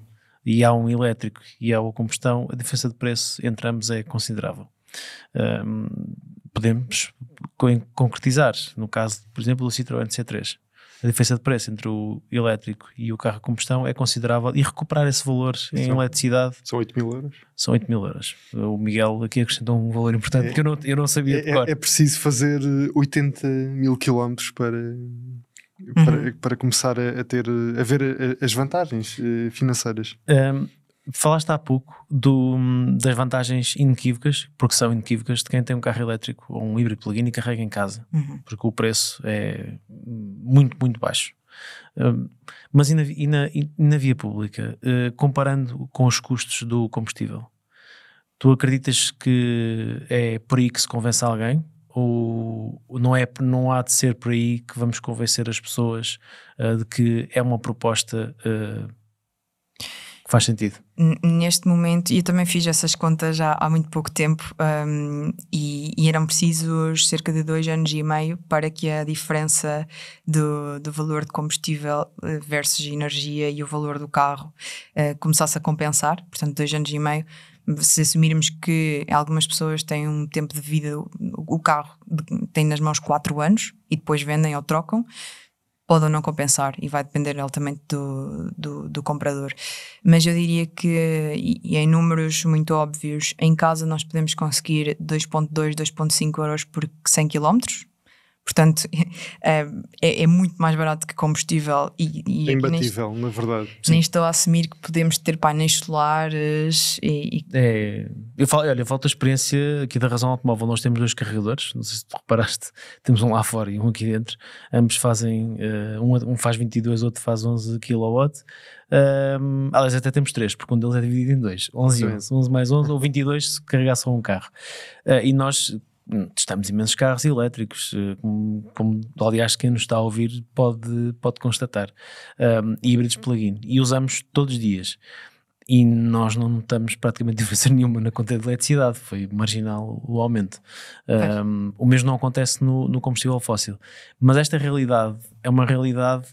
e há um elétrico e há a combustão, a diferença de preço entre ambos é considerável. Podemos concretizar, no caso, por exemplo, do Citroën C3. A diferença de preço entre o elétrico e o carro a combustão é considerável, e recuperar esse valor em eletricidade... São 8.000 euros? São 8.000 euros. O Miguel aqui acrescentou um valor importante que eu não sabia de cor. É preciso fazer 80.000 quilómetros para começar a ver as vantagens financeiras. Falaste há pouco das vantagens inequívocas, porque são inequívocas, de quem tem um carro elétrico ou um híbrido plug-in e carrega em casa, porque o preço é muito, muito baixo. Mas e na via pública, comparando com os custos do combustível, tu acreditas que é por aí que se convence alguém? Ou não há de ser por aí que vamos convencer as pessoas de que é uma proposta que faz sentido? Neste momento, e eu também fiz essas contas já há muito pouco tempo, e eram precisos cerca de 2 anos e meio para que a diferença do valor de combustível versus energia e o valor do carro começasse a compensar. Portanto, 2 anos e meio. Se assumirmos que algumas pessoas têm um tempo de vida, o carro tem nas mãos 4 anos e depois vendem ou trocam, pode ou não compensar, e vai depender altamente do comprador. Mas eu diria que, e em números muito óbvios, em casa nós podemos conseguir 2.2, 2.5 euros por 100 km. Portanto, é muito mais barato que combustível. É imbatível, na verdade. Nem estou a assumir que podemos ter painéis solares eu falo da experiência aqui da Razão Automóvel. Nós temos 2 carregadores, não sei se tu reparaste, temos um lá fora e um aqui dentro. Ambos fazem, um faz 22, outro faz 11 kW. Aliás, até temos 3, porque um deles é dividido em 2, 11 e 11, 11 mais 11 ou 22 se carregar só um carro. E nós testamos imensos carros elétricos, como aliás quem nos está a ouvir pode constatar, híbridos plug-in, e usamos todos os dias, e nós não notamos praticamente diferença nenhuma na conta de eletricidade. Foi marginal o aumento. O mesmo não acontece no combustível fóssil, mas esta realidade é uma realidade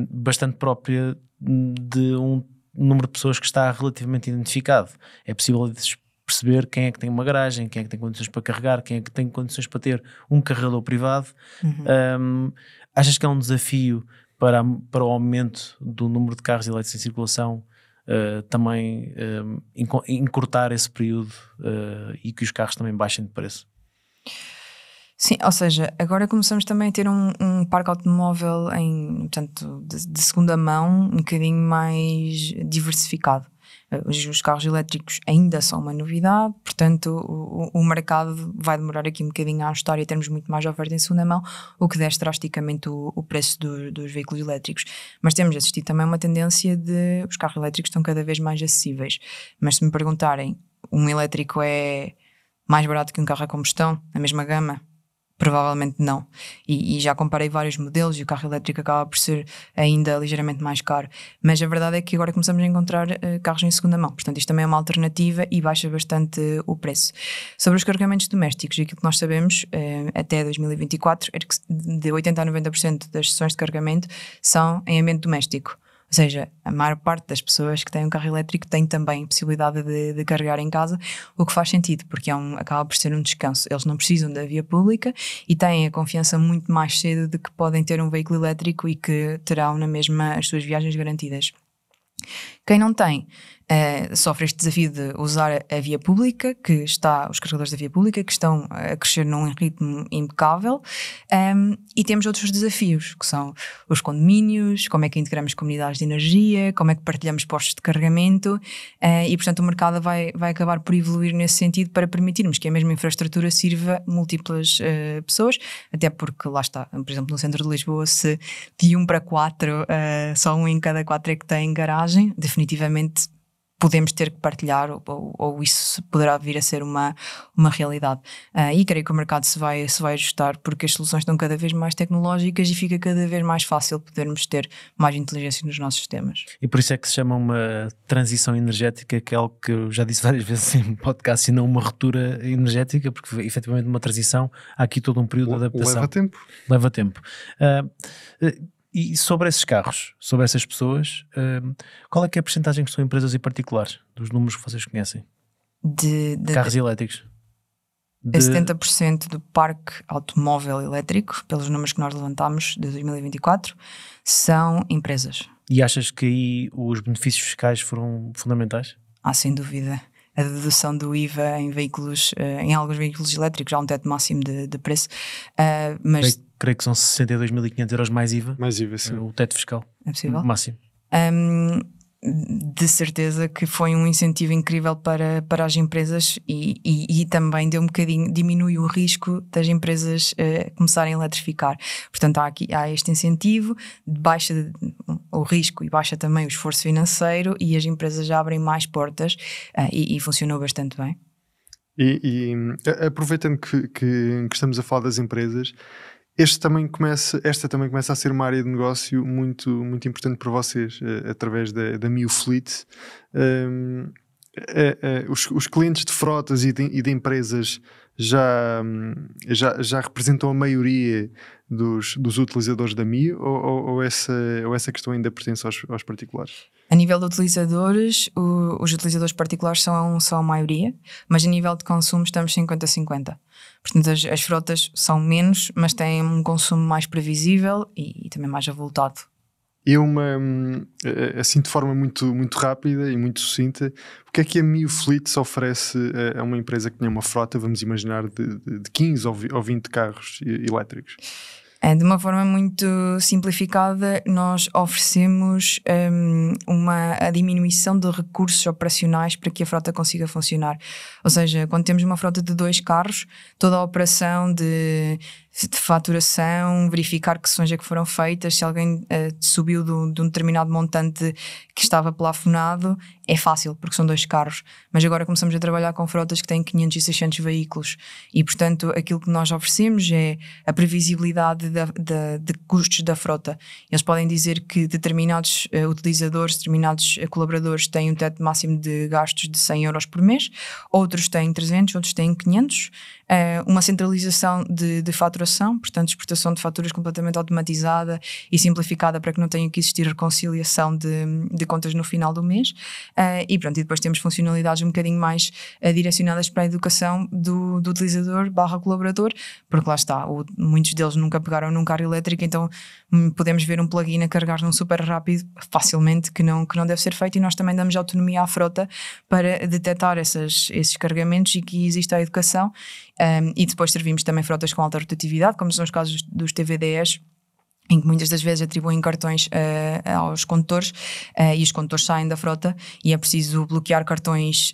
bastante própria de um número de pessoas que está relativamente identificado. É possível perceber quem é que tem uma garagem, quem é que tem condições para carregar, quem é que tem condições para ter um carregador privado. Achas que é um desafio para o aumento do número de carros elétricos em circulação também encurtar esse período e que os carros também baixem de preço? Sim, ou seja, agora começamos também a ter um parque automóvel portanto, de segunda mão um bocadinho mais diversificado. Os carros elétricos ainda são uma novidade, portanto o mercado vai demorar aqui um bocadinho a ajustar e termos muito mais oferta em segunda mão, o que desce drasticamente o preço dos veículos elétricos. Mas temos assistido também a uma tendência de os carros elétricos estão cada vez mais acessíveis. Mas se me perguntarem, um elétrico é mais barato que um carro a combustão, na mesma gama? Provavelmente não, e já comparei vários modelos e o carro elétrico acaba por ser ainda ligeiramente mais caro, mas a verdade é que agora começamos a encontrar carros em segunda mão, portanto isto também é uma alternativa e baixa bastante o preço. Sobre os carregamentos domésticos, aquilo que nós sabemos até 2024 é que de 80% a 90% das sessões de carregamento são em ambiente doméstico. Ou seja, a maior parte das pessoas que têm um carro elétrico tem também possibilidade de carregar em casa, o que faz sentido, porque acaba por ser um descanso. Eles não precisam da via pública e têm a confiança muito mais cedo de que podem ter um veículo elétrico e que terão na mesma as suas viagens garantidas. Quem não tem, sofre este desafio de usar a via pública, os carregadores da via pública, que estão a crescer num ritmo impecável, e temos outros desafios, que são os condomínios, como é que integramos comunidades de energia, como é que partilhamos postos de carregamento, e portanto o mercado vai acabar por evoluir nesse sentido para permitirmos que a mesma infraestrutura sirva múltiplas pessoas, até porque lá está, por exemplo no centro de Lisboa, se de 1 para 4 só 1 em cada 4 é que tem garagem, definitivamente podemos ter que partilhar ou isso poderá vir a ser uma realidade. E creio que o mercado se vai ajustar, porque as soluções estão cada vez mais tecnológicas e fica cada vez mais fácil podermos ter mais inteligência nos nossos sistemas. E por isso é que se chama uma transição energética, que é algo que eu já disse várias vezes em podcast, e não uma ruptura energética, porque efetivamente uma transição, há aqui todo um período de adaptação. Leva tempo. E sobre esses carros, sobre essas pessoas, qual é que é a percentagem que são empresas e particulares, dos números que vocês conhecem? De carros elétricos? 70% do parque automóvel elétrico, pelos números que nós levantámos de 2024, são empresas. E achas que aí os benefícios fiscais foram fundamentais? Sem dúvida. A dedução do IVA em veículos, em alguns veículos elétricos, há um teto máximo de preço, mas... Creio que são 62.500 euros mais IVA. Mais IVA, sim. O teto fiscal. É possível? Máximo. De certeza que foi um incentivo incrível para as empresas e também diminui o risco das empresas começarem a eletrificar. Portanto, há este incentivo, baixa o risco e baixa também o esforço financeiro, e as empresas já abrem mais portas e funcionou bastante bem. E aproveitando que estamos a falar das empresas, esta também começa a ser uma área de negócio muito, muito importante para vocês, através da Mio Fleet. Os clientes de frotas e de empresas já representam a maioria dos utilizadores da Mio, ou essa questão ainda pertence aos particulares? A nível de utilizadores, os utilizadores particulares são a maioria, mas a nível de consumo estamos 50-50. Portanto, as frotas são menos, mas têm um consumo mais previsível e também mais avultado. E assim de forma muito, muito rápida e muito sucinta, o que é que a Mio Fleet se oferece a uma empresa que tenha uma frota, vamos imaginar, de 15 ou 20 carros elétricos? De uma forma muito simplificada, nós oferecemos a diminuição de recursos operacionais para que a frota consiga funcionar. Ou seja, quando temos uma frota de 2 carros, toda a operação de faturação, verificar que sessões é que foram feitas, se alguém subiu de um determinado montante que estava plafonado, é fácil, porque são 2 carros. Mas agora começamos a trabalhar com frotas que têm 500 e 600 veículos e, portanto, aquilo que nós oferecemos é a previsibilidade de custos da frota. Eles podem dizer que determinados utilizadores, determinados colaboradores têm um teto máximo de gastos de 100 euros por mês, outros têm 300, outros têm 500. Uma centralização de faturação, portanto exportação de faturas completamente automatizada e simplificada para que não tenha que existir reconciliação de contas no final do mês, e depois temos funcionalidades um bocadinho mais direcionadas para a educação do utilizador / colaborador, porque lá está, muitos deles nunca pegaram num carro elétrico, então podemos ver um plugin a carregar num super rápido facilmente que não deve ser feito, e nós também damos autonomia à frota para detectar esses carregamentos e que exista a educação. E depois servimos também frotas com alta rotatividade, como são os casos dos TVDs, em que muitas das vezes atribuem cartões aos condutores, e os condutores saem da frota e é preciso bloquear cartões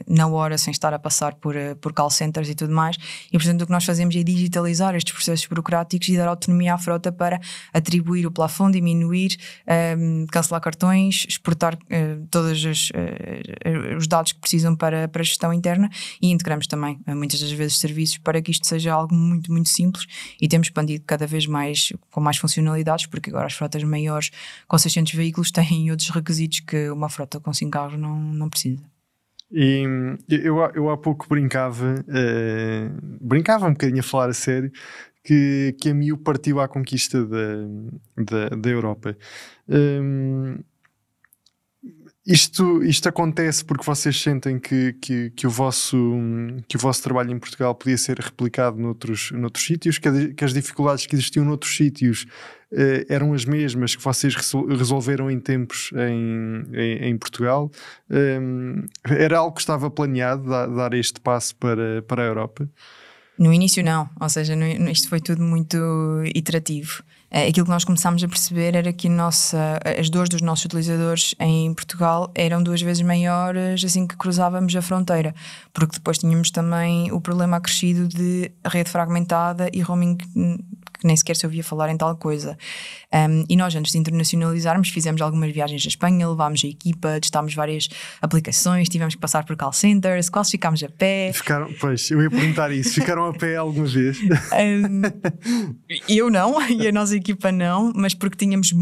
na hora, sem estar a passar por call centers e tudo mais, e portanto o que nós fazemos é digitalizar estes processos burocráticos e dar autonomia à frota para atribuir o plafond, diminuir, cancelar cartões, exportar todos os dados que precisam para a gestão interna, e integramos também muitas das vezes serviços para que isto seja algo muito, muito simples, e temos expandido cada vez mais com mais funcionalidades, porque agora as frotas maiores com 600 veículos têm outros requisitos que uma frota com 5 carros não precisa. E eu há pouco brincava um bocadinho a falar a sério que a Mio partiu à conquista da Europa. Isto acontece porque vocês sentem que o vosso trabalho em Portugal podia ser replicado noutros sítios, que as dificuldades que existiam noutros sítios eram as mesmas que vocês resolveram em tempos em Portugal. Era algo que estava planeado, dar este passo para a Europa? No início não, ou seja, isto foi tudo muito iterativo. Aquilo que nós começámos a perceber era que as dores dos nossos utilizadores em Portugal eram 2 vezes maiores assim que cruzávamos a fronteira, porque depois tínhamos também o problema acrescido de rede fragmentada e roaming que nem sequer se ouvia falar em tal coisa. E nós, antes de internacionalizarmos, fizemos algumas viagens à Espanha, levámos a equipa, testámos várias aplicações, tivemos que passar por call centers, quase ficámos a pé. Pois, eu ia perguntar isso, ficaram a pé alguma vez? Eu não, e a nossa equipa não, mas porque tínhamos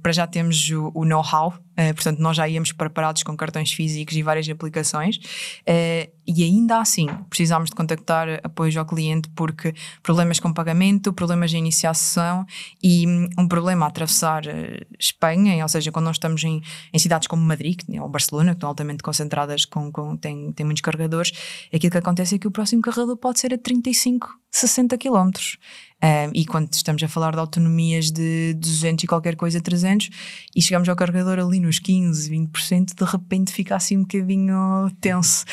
para já temos o know-how, portanto nós já íamos preparados com cartões físicos e várias aplicações, e ainda assim precisámos de contactar apoio ao cliente porque problemas com pagamento, problemas de iniciação e um problema a atravessar Espanha, ou seja, quando nós estamos em cidades como Madrid ou Barcelona, que estão altamente concentradas, têm muitos carregadores, aquilo que acontece é que o próximo carregador pode ser a 35, 60 km. E quando estamos a falar de autonomias de 200 e qualquer coisa, 300, e chegamos ao carregador ali nos 15, 20%, de repente fica assim um bocadinho tenso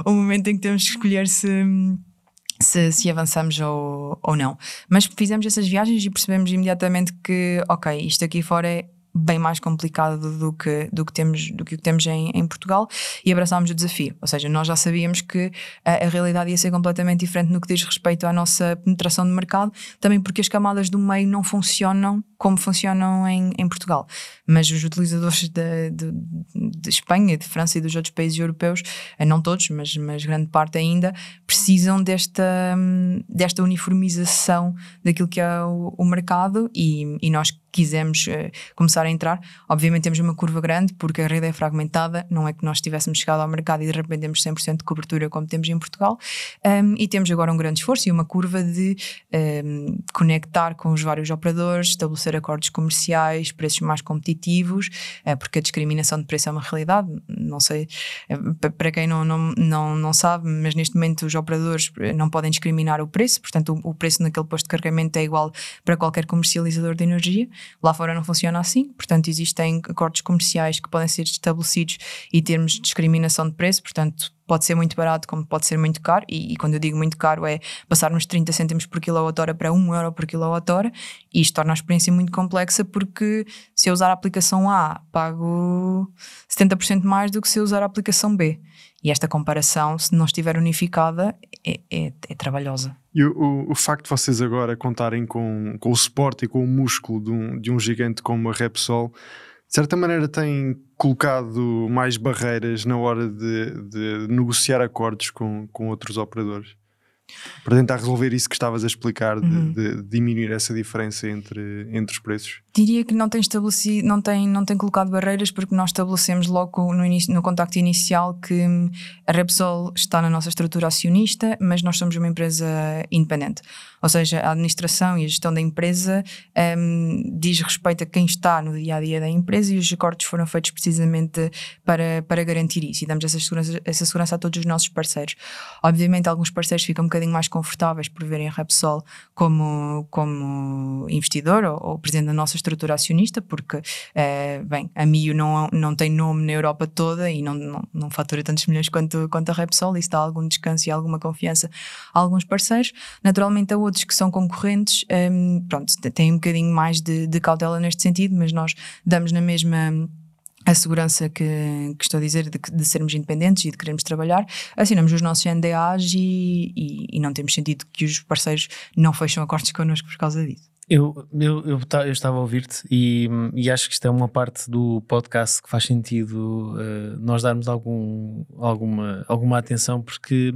o momento em que temos que escolher se avançamos ou não. Mas fizemos essas viagens e percebemos imediatamente que, ok, isto aqui fora é bem mais complicado do que temos em Portugal, e abraçámos o desafio. Ou seja, nós já sabíamos que a realidade ia ser completamente diferente no que diz respeito à nossa penetração de mercado, também porque as camadas do meio não funcionam como funcionam em Portugal. Mas os utilizadores de Espanha, de França e dos outros países europeus, não todos, mas grande parte ainda, precisam desta uniformização daquilo que é o mercado, e nós quisemos começar a entrar. Obviamente temos uma curva grande porque a rede é fragmentada, não é que nós tivéssemos chegado ao mercado e de repente temos 100% de cobertura como temos em Portugal, e temos agora um grande esforço e uma curva de conectar com os vários operadores, estabelecer acordos comerciais, preços mais competitivos, porque a discriminação de preço é uma realidade. Não sei, para quem não sabe, mas neste momento os operadores não podem discriminar o preço, portanto o preço naquele posto de carregamento é igual para qualquer comercializador de energia. Lá fora não funciona assim, portanto existem acordos comerciais que podem ser estabelecidos e termos de discriminação de preço, portanto pode ser muito barato como pode ser muito caro, e quando eu digo muito caro é passarmos 30 cêntimos por kWh para 1 euro por kWh, e isto torna a experiência muito complexa porque se eu usar a aplicação A pago 70% mais do que se eu usar a aplicação B, e esta comparação, se não estiver unificada, é trabalhosa. E o facto de vocês agora contarem com o suporte e com o músculo de um gigante como a Repsol, de certa maneira tem colocado mais barreiras na hora de negociar acordos com outros operadores? Para tentar resolver isso que estavas a explicar, de diminuir essa diferença entre os preços? Diria que não tem estabelecido, não tem colocado barreiras, porque nós estabelecemos logo no contacto inicial que a Repsol está na nossa estrutura acionista, mas nós somos uma empresa independente. Ou seja, a administração e a gestão da empresa diz respeito a quem está no dia-a-dia da empresa, e os acordos foram feitos precisamente para garantir isso, e damos essa segurança a todos os nossos parceiros. Obviamente alguns parceiros ficam um bocadinho mais confortáveis por verem a Repsol como investidor ou presidente da nossa estrutura acionista, porque a Mio não tem nome na Europa toda e não fatura tantos milhões quanto a Repsol, e isso dá algum descanso e alguma confiança a alguns parceiros. Naturalmente a outros que são concorrentes, têm um bocadinho mais de cautela neste sentido, mas nós damos na mesma a segurança que estou a dizer de sermos independentes e de queremos trabalhar. Assinamos os nossos NDAs e não temos sentido que os parceiros não fecham acordos connosco por causa disso. Eu estava a ouvir-te e acho que isto é uma parte do podcast que faz sentido nós darmos alguma atenção, porque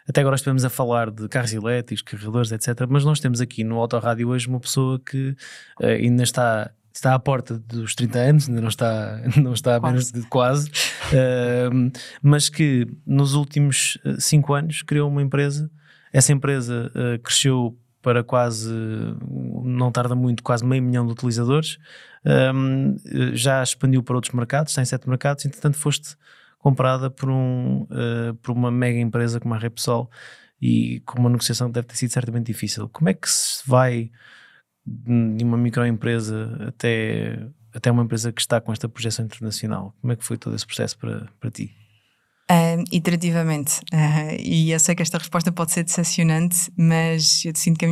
até agora estivemos a falar de carros elétricos, carregadores, etc. Mas nós temos aqui no Autorádio hoje uma pessoa que ainda está à porta dos 30 anos, ainda não está a menos de quase, mas que nos últimos 5 anos criou uma empresa. Essa empresa cresceu para quase, não tarda muito, quase 500 mil de utilizadores, já expandiu para outros mercados, está em 7 mercados, entretanto foste comprada por uma mega empresa como a Repsol, e com uma negociação que deve ter sido certamente difícil. Como é que se vai de uma microempresa até uma empresa que está com esta projeção internacional? Como é que foi todo esse processo para ti? Iterativamente, e eu sei que esta resposta pode ser decepcionante, mas eu sinto que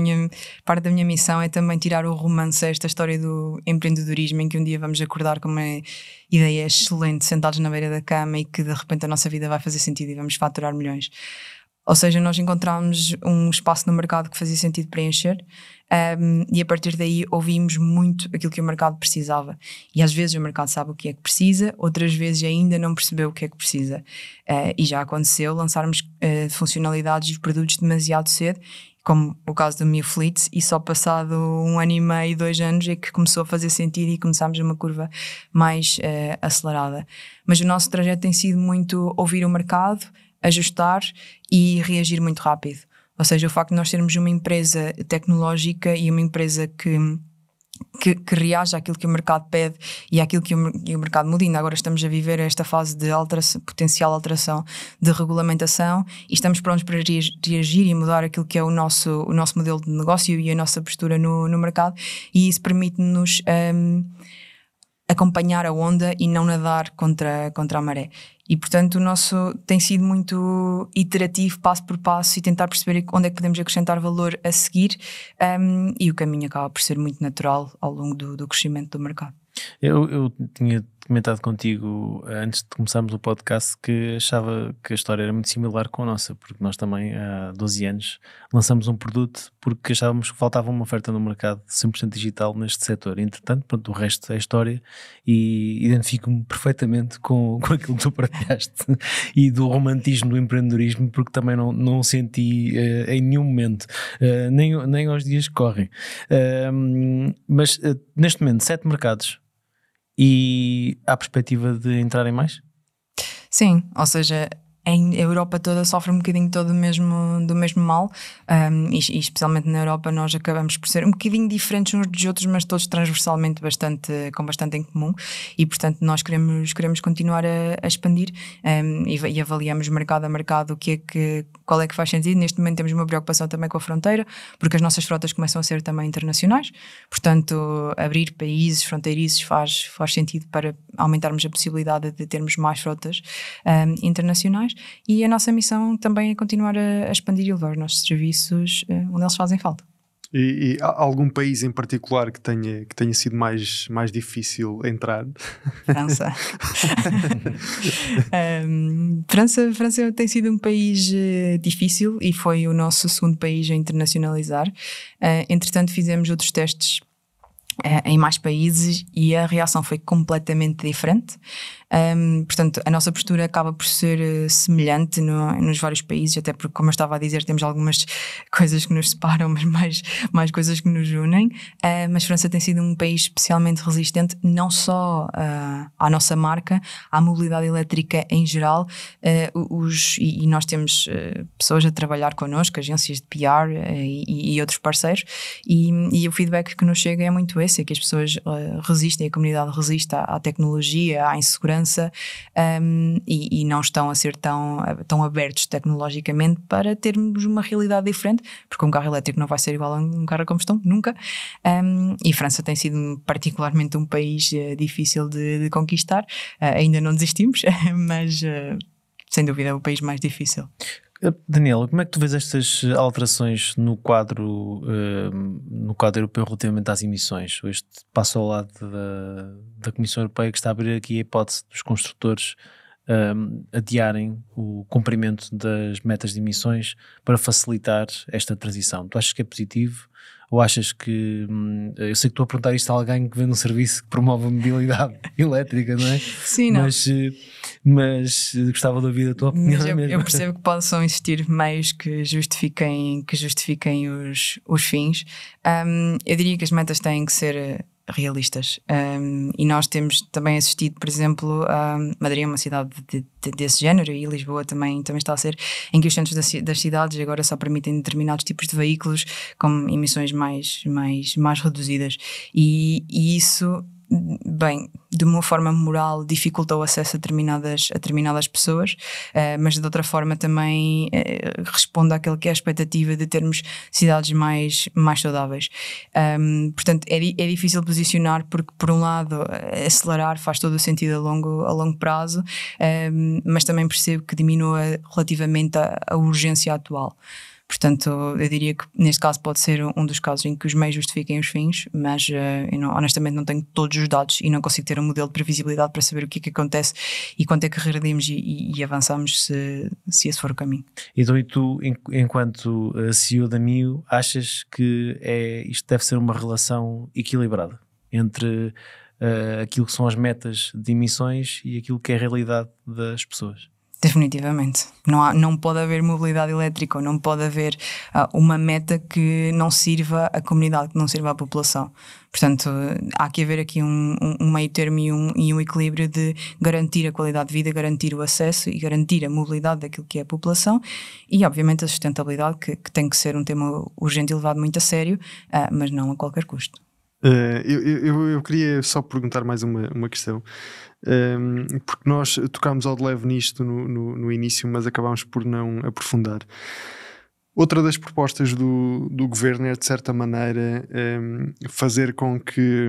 parte da minha missão é também tirar o romance a esta história do empreendedorismo, em que um dia vamos acordar com uma ideia excelente, sentados na beira da cama, e que de repente a nossa vida vai fazer sentido e vamos faturar milhões. Ou seja, nós encontramos um espaço no mercado que fazia sentido preencher, e a partir daí ouvimos muito aquilo que o mercado precisava. E às vezes o mercado sabe o que é que precisa, outras vezes ainda não percebeu o que é que precisa. E já aconteceu lançarmos funcionalidades e produtos demasiado cedo, como o caso do Mio Fleet, e só passado 1 ano e meio, 2 anos é que começou a fazer sentido e começámos uma curva mais acelerada. Mas o nosso trajeto tem sido muito ouvir o mercado, ajustar e reagir muito rápido. Ou seja, o facto de nós sermos uma empresa tecnológica e uma empresa que reage àquilo que o mercado pede e àquilo que o mercado muda. Ainda agora estamos a viver esta fase de potencial alteração de regulamentação e estamos prontos para reagir e mudar aquilo que é o nosso modelo de negócio e a nossa postura no mercado, e isso permite-nos acompanhar a onda e não nadar contra a maré. E portanto o nosso tem sido muito iterativo, passo por passo, e tentar perceber onde é que podemos acrescentar valor a seguir, e o caminho acaba por ser muito natural ao longo do crescimento do mercado. Eu tinha comentado contigo antes de começarmos o podcast que achava que a história era muito similar com a nossa, porque nós também há 12 anos lançamos um produto porque achávamos que faltava uma oferta no mercado 100% digital neste setor. Entretanto, pronto, o resto é história, e identifico-me perfeitamente com aquilo que tu partilhaste e do romantismo do empreendedorismo, porque também não senti em nenhum momento, nem aos dias que correm. Mas neste momento 7 mercados. E há perspectiva de entrarem mais? Sim, ou seja, a Europa toda sofre um bocadinho todo do mesmo mal, e especialmente na Europa nós acabamos por ser um bocadinho diferentes uns dos outros, mas todos transversalmente com bastante em comum, e portanto nós queremos continuar a expandir, e avaliamos mercado a mercado qual é que faz sentido. Neste momento temos uma preocupação também com a fronteira, porque as nossas frotas começam a ser também internacionais, portanto abrir países fronteiriços faz sentido para aumentarmos a possibilidade de termos mais frotas internacionais. E a nossa missão também é continuar a expandir e levar os nossos serviços onde eles fazem falta. E há algum país em particular que tenha sido mais difícil entrar? França. França tem sido um país difícil e foi o nosso segundo país a internacionalizar. Entretanto, fizemos outros testes em mais países e a reação foi completamente diferente. Portanto, a nossa postura acaba por ser semelhante nos vários países, até porque, como eu estava a dizer, temos algumas coisas que nos separam, mas mais coisas que nos unem. Mas França tem sido um país especialmente resistente, não só à nossa marca, à mobilidade elétrica em geral, e nós temos pessoas a trabalhar connosco, agências de PR e outros parceiros, e o feedback que nos chega é muito esse, é que as pessoas resistem, a comunidade resiste à tecnologia, à insegurança, e não estão a ser tão abertos tecnologicamente para termos uma realidade diferente, porque um carro elétrico não vai ser igual a um carro a combustão, nunca. E França tem sido particularmente um país difícil de conquistar. Ainda não desistimos, mas sem dúvida é o país mais difícil. Daniela, como é que tu vês estas alterações no quadro europeu relativamente às emissões? Este passo ao lado da Comissão Europeia, que está a abrir aqui a hipótese dos construtores adiarem o cumprimento das metas de emissões para facilitar esta transição. Tu achas que é positivo? Ou achas que... eu sei que estou a perguntar isto a alguém que vende um serviço que promove a mobilidade elétrica, não é? Sim, não. Mas gostava de ouvir a tua opinião. Eu percebo que possam existir meios que justifiquem os fins. Eu diria que as metas têm que ser realistas, e nós temos também assistido, por exemplo, a Madrid é uma cidade desse género, e Lisboa também está a ser, em que os centros das cidades agora só permitem determinados tipos de veículos com emissões mais reduzidas, e isso, bem, de uma forma moral dificulta o acesso a determinadas pessoas, mas de outra forma também responde àquilo que é a expectativa de termos cidades mais saudáveis. Portanto, é difícil posicionar, porque por um lado acelerar faz todo o sentido a longo prazo, mas também percebo que diminua relativamente a urgência atual. Portanto, eu diria que neste caso pode ser um dos casos em que os meios justifiquem os fins, mas honestamente não tenho todos os dados e não consigo ter um modelo de previsibilidade para saber o que é que acontece e quanto é que regredimos e avançamos se esse for o caminho. Então, e tu, enquanto CEO da MIO, achas que isto deve ser uma relação equilibrada entre aquilo que são as metas de emissões e aquilo que é a realidade das pessoas? Definitivamente. Não pode haver mobilidade elétrica, ou não pode haver uma meta que não sirva à comunidade, que não sirva à população. Portanto, há que haver aqui um meio termo e um equilíbrio de garantir a qualidade de vida, garantir o acesso e garantir a mobilidade daquilo que é a população e, obviamente, a sustentabilidade, que tem que ser um tema urgente e levado muito a sério, mas não a qualquer custo. Eu queria só perguntar mais uma questão, porque nós tocámos ao de leve nisto no início, mas acabámos por não aprofundar. Outra das propostas do governo é, de certa maneira, fazer com que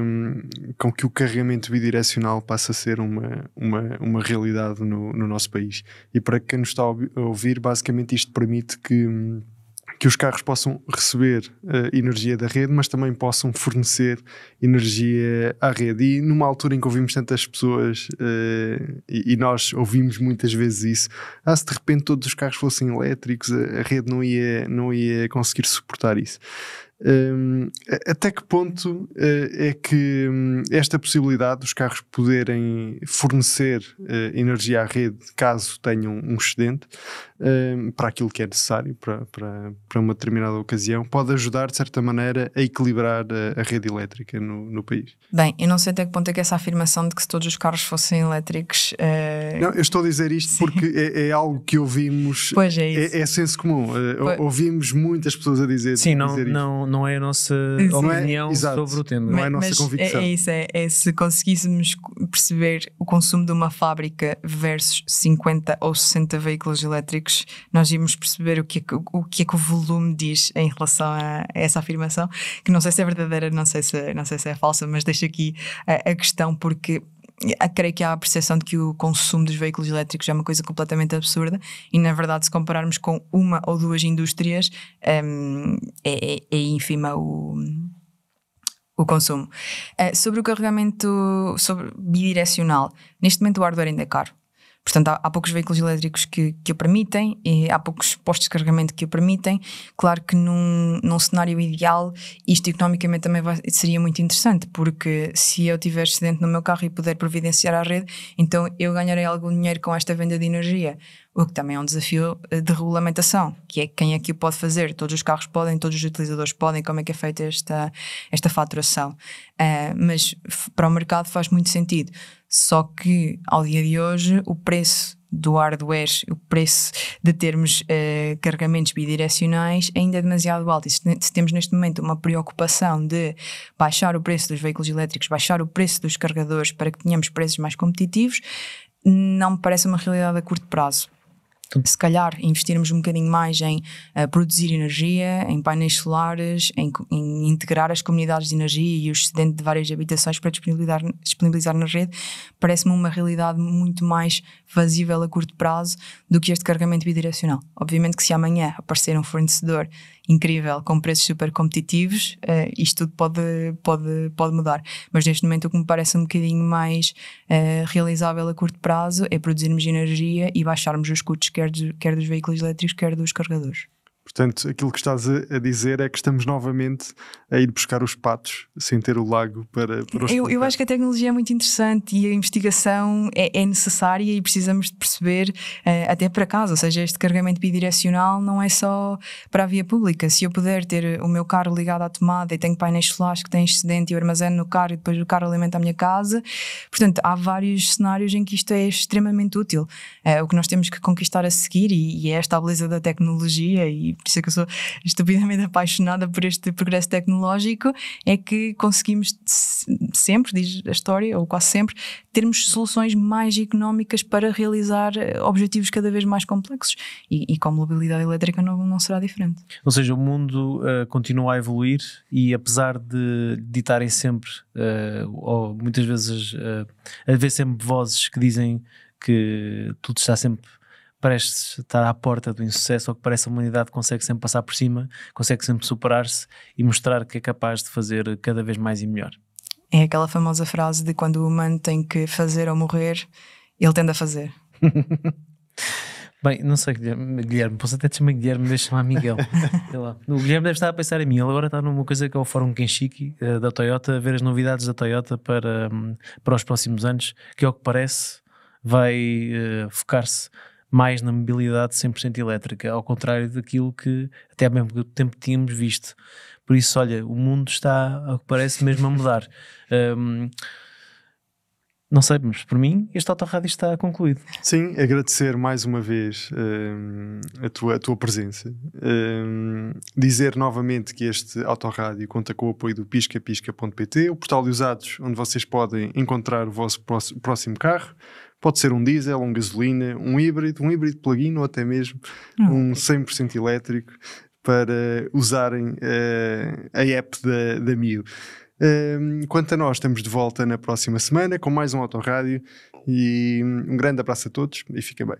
o carregamento bidirecional passe a ser uma realidade no nosso país. E para quem nos está a ouvir, basicamente isto permite que os carros possam receber energia da rede, mas também possam fornecer energia à rede. E numa altura em que ouvimos tantas pessoas, e nós ouvimos muitas vezes isso, se de repente todos os carros fossem elétricos, a rede não ia conseguir suportar isso. Até que ponto é que esta possibilidade dos carros poderem fornecer energia à rede caso tenham um excedente para aquilo que é necessário para uma determinada ocasião pode ajudar de certa maneira a equilibrar a rede elétrica no país? Bem, eu não sei até que ponto é que essa afirmação de que se todos os carros fossem elétricos... Não, eu estou a dizer isto porque é algo que ouvimos. Pois é isso. É senso comum. Ouvimos muitas pessoas a dizer. Sim, dizer não é a nossa opinião sobre o tema. Não é a nossa convicção. É isso, se conseguíssemos perceber o consumo de uma fábrica versus 50 ou 60 veículos elétricos, nós íamos perceber o que é que o volume diz em relação a essa afirmação, que não sei se é verdadeira, não sei se é falsa, mas deixo aqui a questão porque creio que há a percepção de que o consumo dos veículos elétricos é uma coisa completamente absurda e, na verdade, se compararmos com uma ou duas indústrias, é ínfima o consumo. Sobre o carregamento bidirecional, neste momento o hardware ainda é caro. Portanto, há poucos veículos elétricos que o permitem e há poucos postos de carregamento que o permitem. Claro que num cenário ideal isto economicamente também seria muito interessante, porque se eu tiver excedente no meu carro e puder providenciar a rede, então eu ganharei algum dinheiro com esta venda de energia. O que também é um desafio de regulamentação, que é quem é que o pode fazer. Todos os carros podem, todos os utilizadores podem, como é que é feita esta faturação. Mas para o mercado faz muito sentido. Só que ao dia de hoje o preço do hardware, o preço de termos carregamentos bidirecionais ainda é demasiado alto. E se temos neste momento uma preocupação de baixar o preço dos veículos elétricos, baixar o preço dos carregadores para que tenhamos preços mais competitivos, não me parece uma realidade a curto prazo. Se calhar investirmos um bocadinho mais em produzir energia, em painéis solares, em integrar as comunidades de energia e o excedente de várias habitações para disponibilizar na rede, parece-me uma realidade muito mais fazível a curto prazo do que este carregamento bidirecional. Obviamente que se amanhã aparecer um fornecedor incrível, com preços super competitivos, isto tudo pode mudar. Mas neste momento o que me parece um bocadinho mais realizável a curto prazo é produzirmos energia e baixarmos os custos quer dos veículos elétricos, quer dos carregadores. Portanto, aquilo que estás a dizer é que estamos novamente a ir buscar os patos sem ter o lago para os eu acho que a tecnologia é muito interessante e a investigação é necessária e precisamos de perceber até para casa, ou seja, este carregamento bidirecional não é só para a via pública. Se eu puder ter o meu carro ligado à tomada e tenho painéis solares que têm excedente e eu armazeno no carro e depois o carro alimenta a minha casa, portanto há vários cenários em que isto é extremamente útil. O que nós temos que conquistar a seguir e é esta a beleza da tecnologia e por isso é que eu sou estupidamente apaixonada por este progresso tecnológico, é que conseguimos sempre, diz a história, ou quase sempre, termos soluções mais económicas para realizar objetivos cada vez mais complexos e com a mobilidade elétrica não será diferente. Ou seja, o mundo continua a evoluir e apesar de ditarem sempre, ou muitas vezes haver sempre vozes que dizem que tudo está sempre prestes a estar à porta do insucesso, ou que parece que a humanidade consegue sempre passar por cima, consegue sempre superar-se e mostrar que é capaz de fazer cada vez mais e melhor. É aquela famosa frase de quando o humano tem que fazer ou morrer, ele tende a fazer. Bem, não sei, Guilherme, posso até te chamar Guilherme, deixa chamar Miguel. Sei lá. O Guilherme deve estar a pensar em mim. Ele agora está numa coisa que é o Fórum Kenshiki da Toyota, a ver as novidades da Toyota para os próximos anos, que ao que parece vai focar-se mais na mobilidade 100% elétrica, ao contrário daquilo que até há mesmo tempo tínhamos visto. Por isso, olha, o mundo está, ao que parece, mesmo a mudar. Não sei, mas por mim este Autorádio está concluído. Sim, agradecer mais uma vez a tua presença. Dizer novamente que este Autorádio conta com o apoio do piscapisca.pt, o portal de usados onde vocês podem encontrar o vosso próximo carro. Pode ser um diesel, um gasolina, um híbrido plug-in ou até mesmo um 100% elétrico para usarem a app da Mio. Quanto a nós, estamos de volta na próxima semana com mais um Autorádio e um grande abraço a todos e fiquem bem.